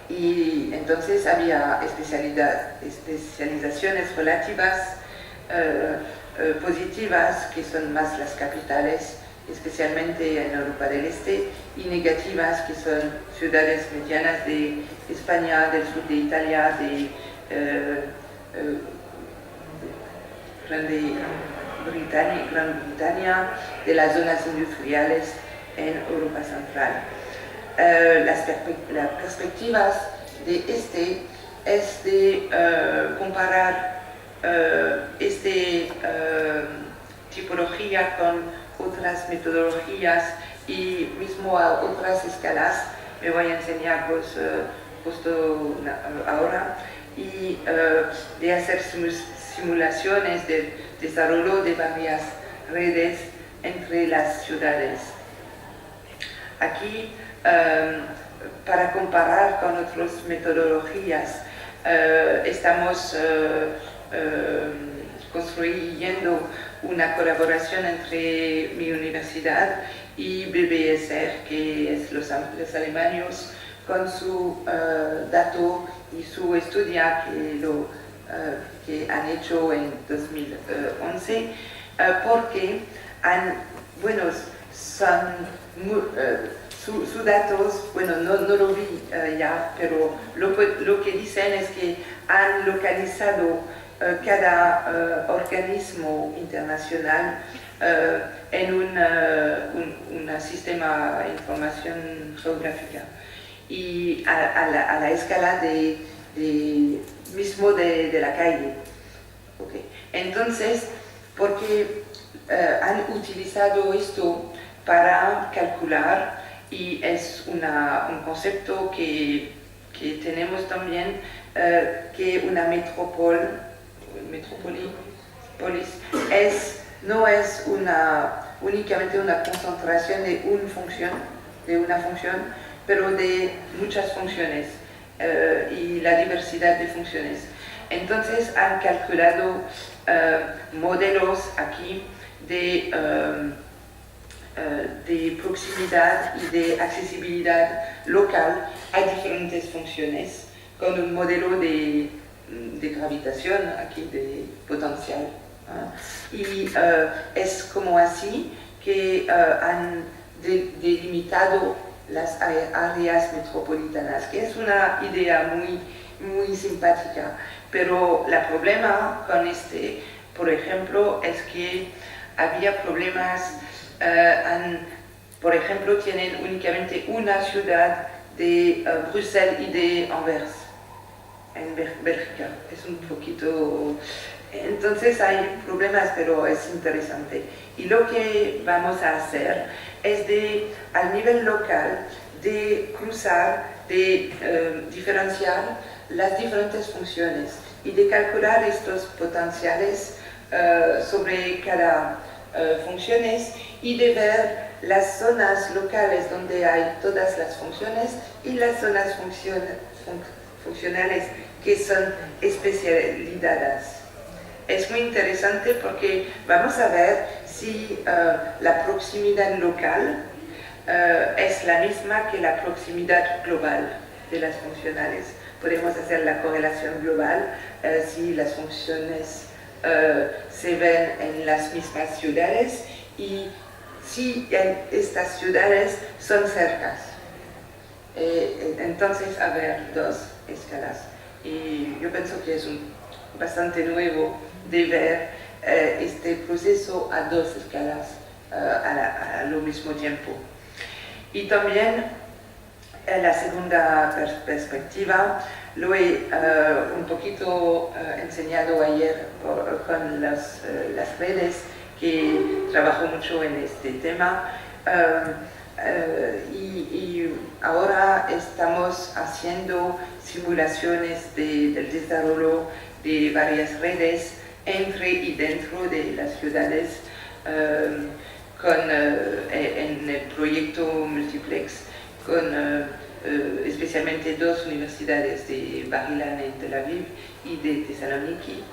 Y entonces había especializaciones relativas positivas, que son más las capitales, especialmente en Europa del Este, y negativas, que son ciudades medianas de España, del sur de Italia, de Gran Bretaña, de las zonas industriales en Europa Central. Las perspectivas de este es de comparar esta tipología con otras metodologías y mismo a otras escalas. Me voy a enseñar justo ahora, y de hacer simulaciones del desarrollo de varias redes entre las ciudades. Aquí, para comparar con otras metodologías, estamos construyendo una colaboración entre mi universidad y BBSR, que es los alemanes, con su dato y su estudio que han hecho en 2011, porque sus datos, no lo vi ya, pero lo que dicen es que han localizado cada organismo internacional en un sistema de información geográfica y a la escala mismo de la calle. Okay. Entonces, porque han utilizado esto para calcular, y es un concepto que tenemos también, que una metrópolis no es únicamente una concentración de una función, pero de muchas funciones. y la diversidad de funciones. Entonces han calculado modelos aquí de proximidad y de accesibilidad local a diferentes funciones, con un modelo de gravitación aquí, de potencial. Y es como así que han delimitado las áreas metropolitanas, que es una idea muy simpática, pero el problema con por ejemplo, es que había problemas, por ejemplo, tienen únicamente una ciudad de Bruselas y de Anvers, en Bélgica. Es un poquito... Entonces hay problemas, pero es interesante. Y lo que vamos a hacer es al nivel local, de cruzar, de diferenciar las diferentes funciones y de calcular estos potenciales sobre cada funciones y de ver las zonas locales donde hay todas las funciones y las zonas funcionales que son especializadas. Es muy interesante porque vamos a ver si la proximidad local es la misma que la proximidad global de las funcionales. Podemos hacer la correlación global si las funciones se ven en las mismas ciudades y si estas ciudades son cercas. Entonces, a ver, dos escalas. Y yo pienso que es bastante nuevo de ver este proceso a dos escalas a lo mismo tiempo. Y también la segunda perspectiva lo he un poquito enseñado ayer con las redes, que trabajo mucho en este tema. Y ahora estamos haciendo simulaciones del desarrollo de varias redes entre y dentro de las ciudades en el proyecto Multiplex con especialmente dos universidades de Bar-Ilan en Tel Aviv y de Thessaloniki,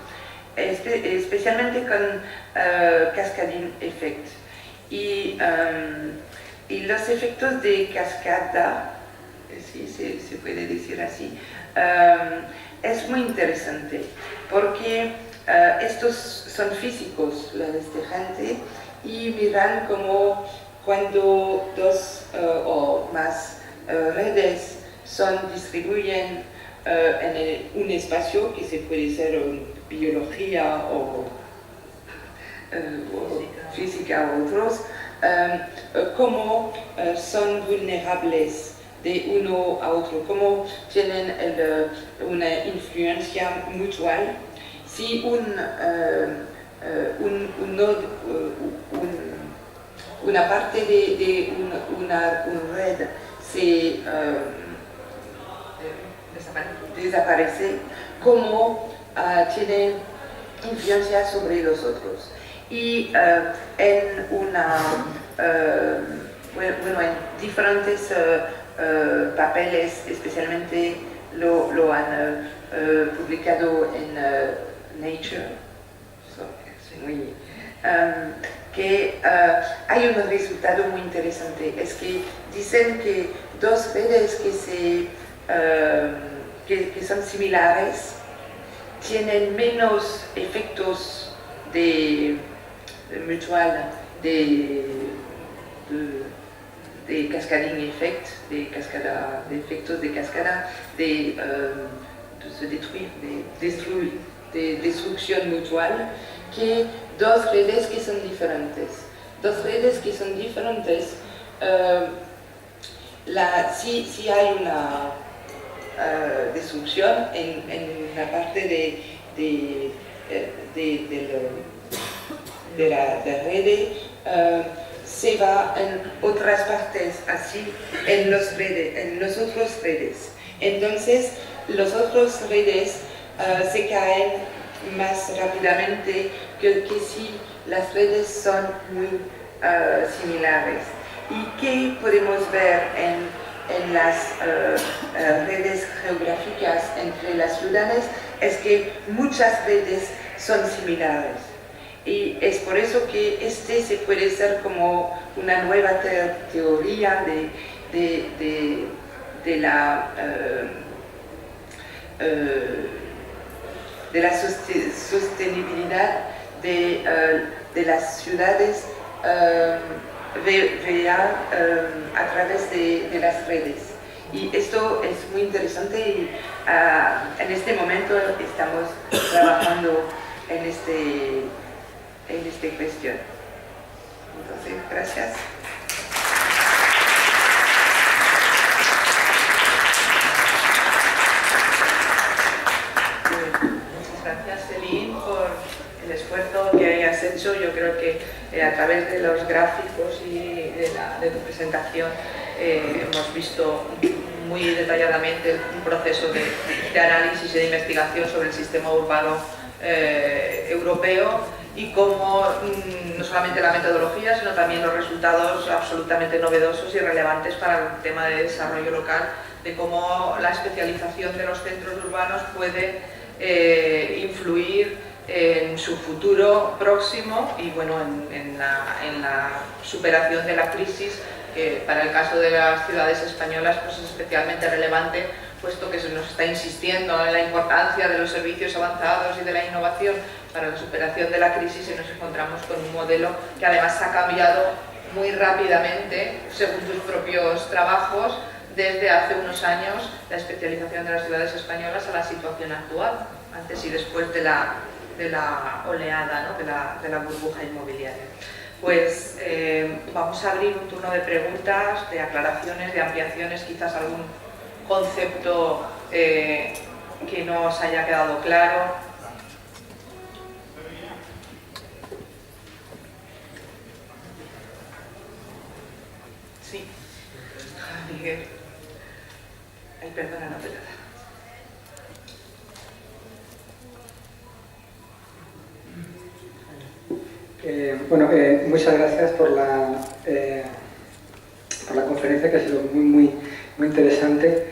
especialmente con Cascading Effect. Y los efectos de cascada, si se puede decir así, es muy interesante porque estos son físicos, la de esta gente, y miran como cuando dos o más redes distribuyen en un espacio que se puede ser biología o física o otros, cómo son vulnerables de uno a otro, cómo tienen una influencia mutual. Si una parte de una red se desaparece, cómo tiene influencia sobre los otros. Y en diferentes papeles, especialmente lo han publicado en Nature, que hay un resultado muy interesante. Es que dicen que dos redes que son similares tienen menos efectos mutual de cascading effect, de efectos de cascada, de destrucción mutual, que dos redes que son diferentes. Dos redes que son diferentes, si hay una destrucción en la parte de la red, se va en otras partes, así en los otros redes. Entonces, los otros redes se caen más rápidamente que si las redes son muy similares. ¿Y qué podemos ver en las redes geográficas entre las ciudades es que muchas redes son similares. Y es por eso que se puede ser como una nueva teoría de la sostenibilidad de las ciudades a través de las redes. Y esto es muy interesante y en este momento estamos trabajando en esta cuestión. Entonces, gracias. Muchas gracias, Celine, por el esfuerzo que hayas hecho. Yo creo que a través de los gráficos y de tu presentación hemos visto muy detalladamente un proceso de análisis y de investigación sobre el sistema urbano europeo y cómo no solamente la metodología, sino también los resultados absolutamente novedosos y relevantes para el tema de desarrollo local, de cómo la especialización de los centros urbanos puede influir en su futuro próximo y bueno, en la superación de la crisis, que para el caso de las ciudades españolas pues es especialmente relevante, puesto que se nos está insistiendo en la importancia de los servicios avanzados y de la innovación para la superación de la crisis, y nos encontramos con un modelo que además ha cambiado muy rápidamente, según tus propios trabajos, desde hace unos años, la especialización de las ciudades españolas a la situación actual, antes y después de la oleada, ¿no? de la burbuja inmobiliaria. Pues vamos a abrir un turno de preguntas, de aclaraciones, de ampliaciones, quizás algún concepto que no os haya quedado claro. Sí. Miguel. Ay, perdona, no te da. Muchas gracias por la conferencia, que ha sido muy interesante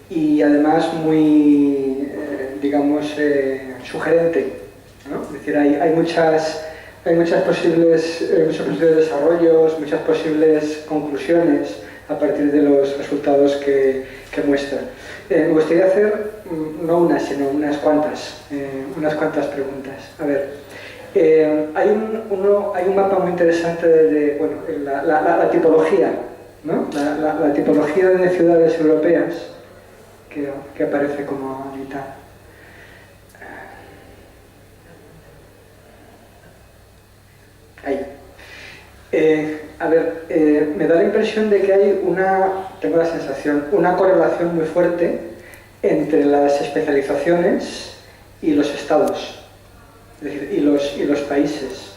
y además muy, sugerente, ¿no? Es decir, hay muchos posibles desarrollos, muchas posibles conclusiones a partir de los resultados que muestra. Me gustaría hacer no una, sino unas cuantas preguntas. A ver. Hay un mapa muy interesante de la tipología, ¿no? La tipología de ciudades europeas que aparece como mitad. Ahí. Me da la impresión de que hay tengo la sensación, una correlación muy fuerte entre las especializaciones y los estados. Es decir, y los países.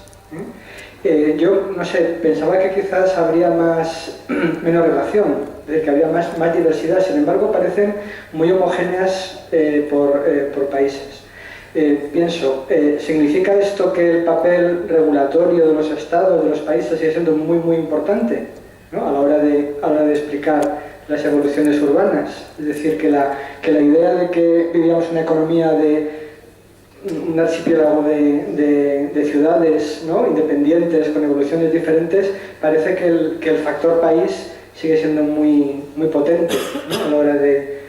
Yo, no sé, pensaba que quizás habría menos relación, es decir, que habría más diversidad, sin embargo parecen muy homogéneas por países. Pienso, ¿significa esto que el papel regulatorio de los estados, de los países, sigue siendo muy importante, ¿no? a la hora de explicar las evoluciones urbanas? Es decir, que la idea de que vivíamos una economía de un archipiélago de ciudades, ¿no? independientes, con evoluciones diferentes, parece que el factor país sigue siendo muy potente, ¿no? a la hora de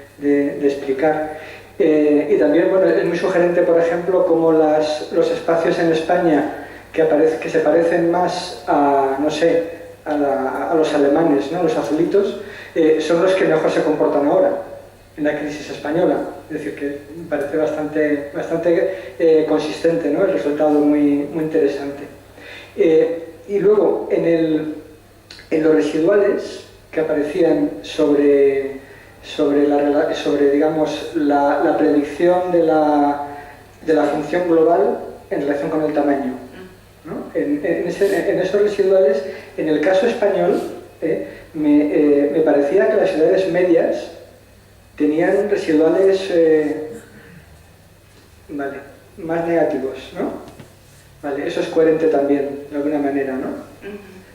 explicar. Y también es muy sugerente, por ejemplo, como los espacios en España que se parecen más a, no sé, a los alemanes, ¿no? los azulitos, son los que mejor se comportan ahora en la crisis española. Es decir, que me parece bastante consistente, ¿no? El resultado muy interesante. Y luego, en los residuales que aparecían sobre digamos, la predicción de la función global en relación con el tamaño, ¿no? En esos residuales, en el caso español, me parecía que las ciudades medias tenían residuales más negativos, ¿no? Vale, eso es coherente también, de alguna manera, ¿no?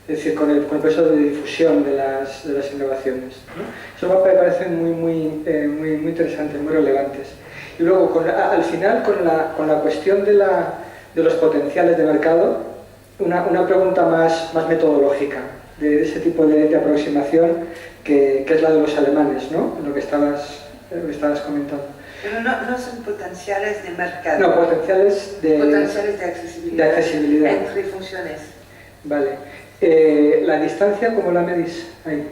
es decir, con el proceso de difusión de las innovaciones, ¿no? Eso me parecen muy interesantes, muy relevantes. Y luego, al final, con la cuestión de los potenciales de mercado, una pregunta más metodológica, de ese tipo de aproximación, que es la de los alemanes, ¿no? Lo que estabas comentando. Pero no son potenciales de mercado. No, potenciales de accesibilidad. De accesibilidad. Entre funciones. Vale. ¿La distancia cómo la medís ahí?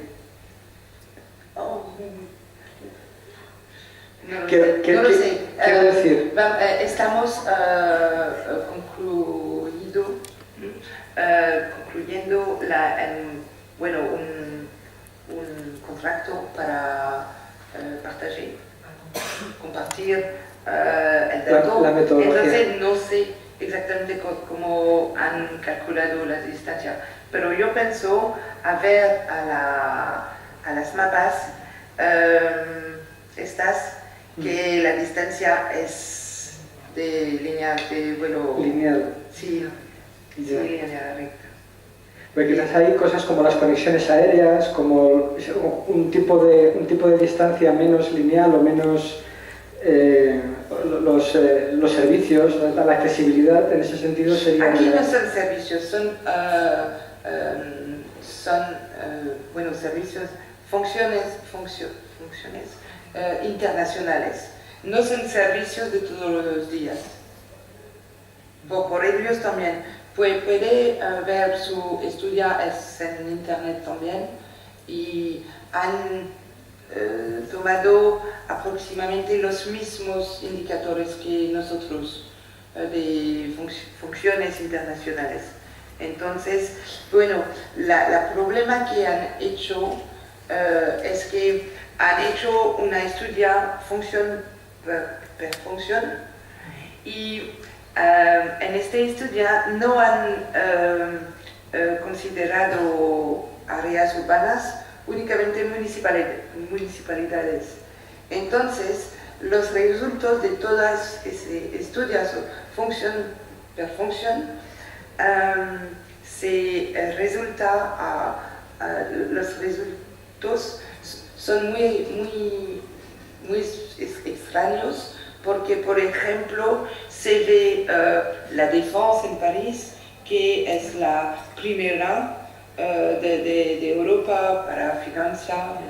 No lo Quiero sé. Quiero decir... Estamos concluyendo un contrato para compartir el dato. La metodología. Entonces no sé exactamente cómo han calculado la distancia, pero yo pienso a ver a las mapas estas, que la distancia es de línea de vuelo lineal. Sí, línea recta. Porque quizás hay cosas como las conexiones aéreas, como un tipo de distancia menos lineal o menos los servicios, la accesibilidad en ese sentido sería... Aquí no son servicios, son servicios, funciones internacionales. No son servicios de todos los días. Por ellos también puede ver su estudio es en internet también, y han tomado aproximadamente los mismos indicadores que nosotros de funciones internacionales. Entonces, la problema que han hecho es que han hecho una estudio función per función, y en este estudio no han considerado áreas urbanas, únicamente municipalidades. Entonces, los resultados de todas esos estudios, función per función, los resultados son muy extraños, porque, por ejemplo, se ve la Défense en París, que es la primera de Europa para financiar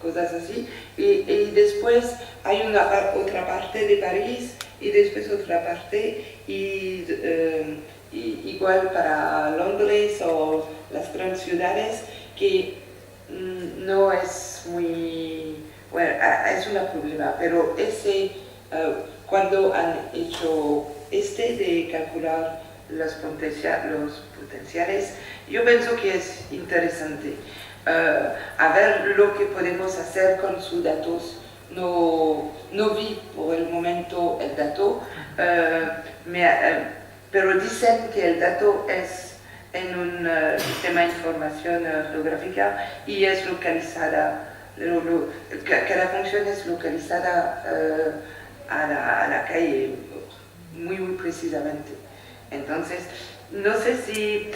cosas así, y después hay otra parte de París, y después otra parte, y igual para Londres o las grandes ciudades, que no es muy... es un problema, pero cuando han hecho de calcular los potenciales, yo pienso que es interesante a ver lo que podemos hacer con sus datos. No vi por el momento el dato, pero dicen que el dato es en un sistema de información geográfica y es localizada, cada función es localizada a la calle muy precisamente. Entonces, no sé si,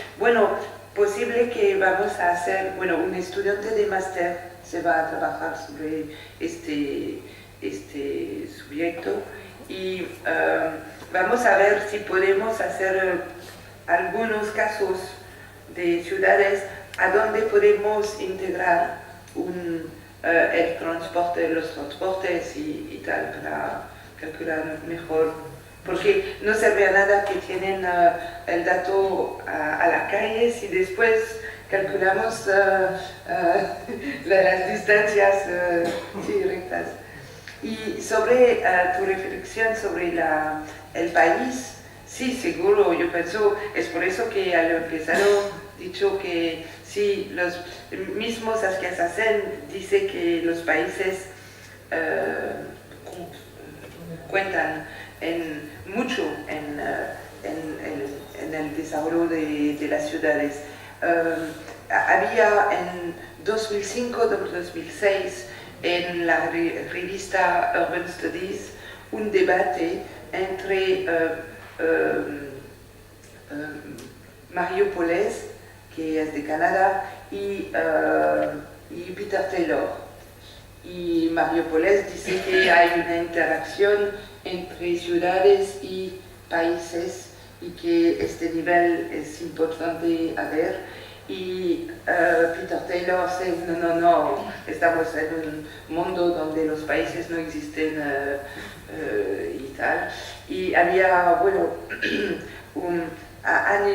posible que vamos a hacer, un estudiante de máster se va a trabajar sobre este sujeto, y vamos a ver si podemos hacer algunos casos de ciudades a donde podemos integrar los transportes y tal, para calcular mejor, porque no sirve a nada que tienen el dato a la calle si después calculamos las distancias rectas. Y sobre tu reflexión sobre el país, sí, seguro, yo pienso, es por eso que al empezar he dicho que sí, los mismos que hacen dice que los países cuentan mucho en el desarrollo de las ciudades. Había en 2005-2006 en la revista Urban Studies un debate entre Mario Poles, que es de Canadá, y Peter Taylor. Y Mario Poles dice que hay una interacción entre ciudades y países y que este nivel es importante a ver. Y Peter Taylor dice, no, estamos en un mundo donde los países no existen y tal. Y había, bueno, han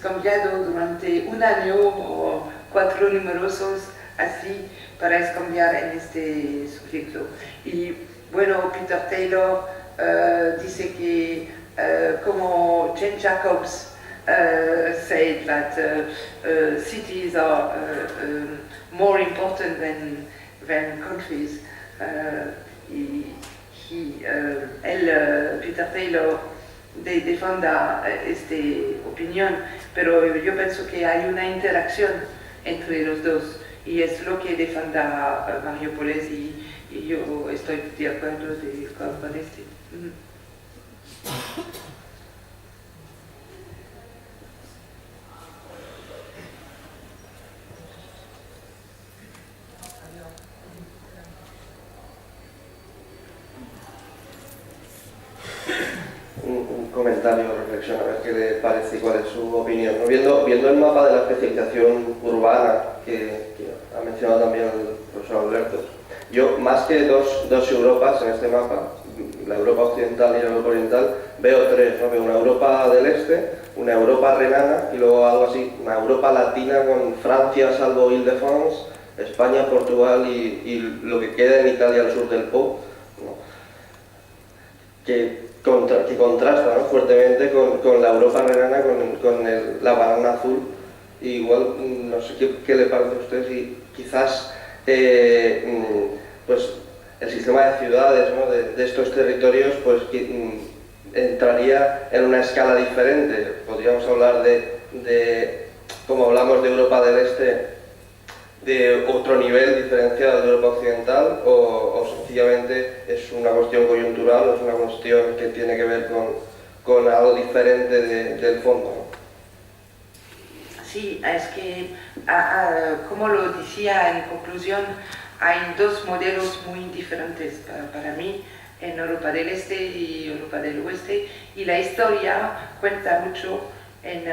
cambiado durante un año o 4 numerosos así para cambiar en este sujeto. Y bueno, Peter Taylor dice que como Jane Jacobs said that cities are more important than countries. Peter Taylor defenda esta opinión, pero yo pienso que hay una interacción entre los dos y es lo que defenda Mario Poles y yo estoy de acuerdo con este. Un comentario, reflexión, a ver qué le parece y cuál es su opinión. Viendo el mapa de la especialización urbana que ha mencionado también el profesor Alberto, yo más que dos Europas en este mapa, la Europa occidental y la Europa oriental, veo tres, ¿no? Veo una Europa del este, una Europa renana y luego algo así, una Europa latina con Francia salvo Île-de-France, España, Portugal y lo que queda en Italia al sur del Po, ¿no? que contrasta, ¿no? Fuertemente con la Europa renana, con la banana azul. Y igual, no sé qué le parece a usted si quizás pues el sistema de ciudades, ¿no? de estos territorios pues entraría en una escala diferente. Podríamos hablar de como hablamos de Europa del Este, de otro nivel diferenciado de Europa Occidental, o sencillamente es una cuestión coyuntural, o es una cuestión que tiene que ver con algo diferente del fondo, ¿no? Sí, es que, como lo decía en conclusión, hay dos modelos muy diferentes para mí en Europa del Este y Europa del Oeste, y la historia cuenta mucho en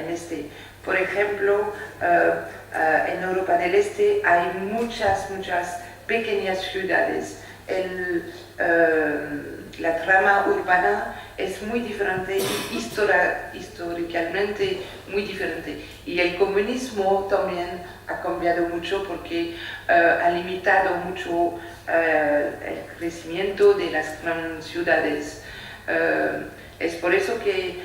este. Por ejemplo, en Europa del Este hay muchas pequeñas ciudades. La trama urbana es muy diferente y históricamente muy diferente. Y el comunismo también ha cambiado mucho porque ha limitado mucho el crecimiento de las grandes ciudades. Es por eso que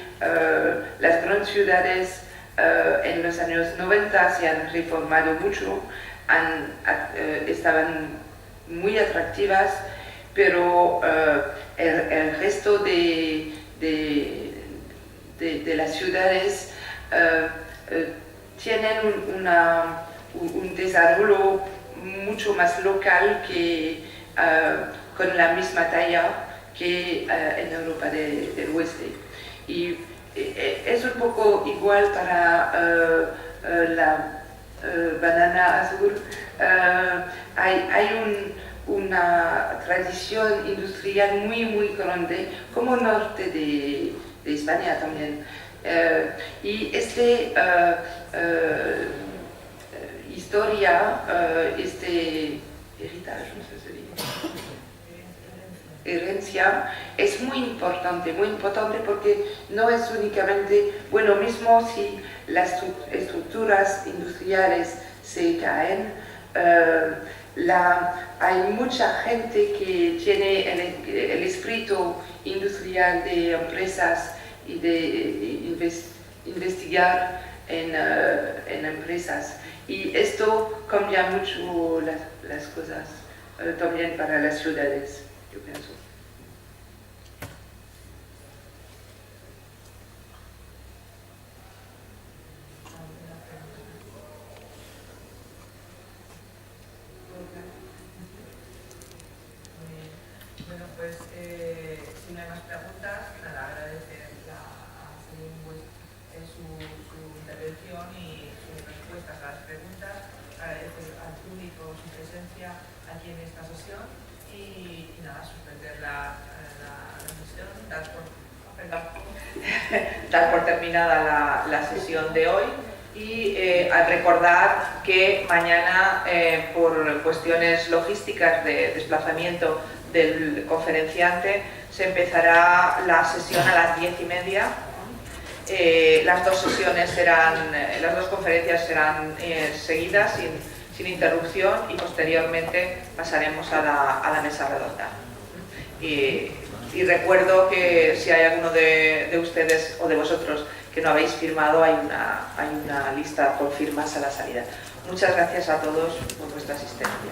las grandes ciudades en los años 90 se han reformado mucho, estaban muy atractivas, pero el resto de las ciudades tienen un desarrollo mucho más local que con la misma talla que en Europa del Oeste. Y es un poco igual para la banana azul. Hay una tradición industrial muy grande, como norte de España también. Y esta historia, heritage, no sé si herencia, es muy importante porque no es únicamente, bueno, mismo si las estructuras industriales se caen, hay mucha gente que tiene el espíritu industrial de empresas y de investigar en empresas. Y esto cambia mucho las cosas, también para las ciudades, yo pienso. Bueno, pues si no hay más preguntas, nada, agradecer a su intervención y sus respuestas a las preguntas. Agradecer al público su presencia aquí en esta sesión y nada, suspender la sesión, dar por terminada la sesión de hoy y a recordar que mañana por cuestiones logísticas de desplazamiento del conferenciante se empezará la sesión a las 10:30. Las dos conferencias serán seguidas sin interrupción y posteriormente pasaremos a la mesa redonda. Y recuerdo que si hay alguno de ustedes o de vosotros que no habéis firmado, hay una lista con firmas a la salida. Muchas gracias a todos por vuestra asistencia.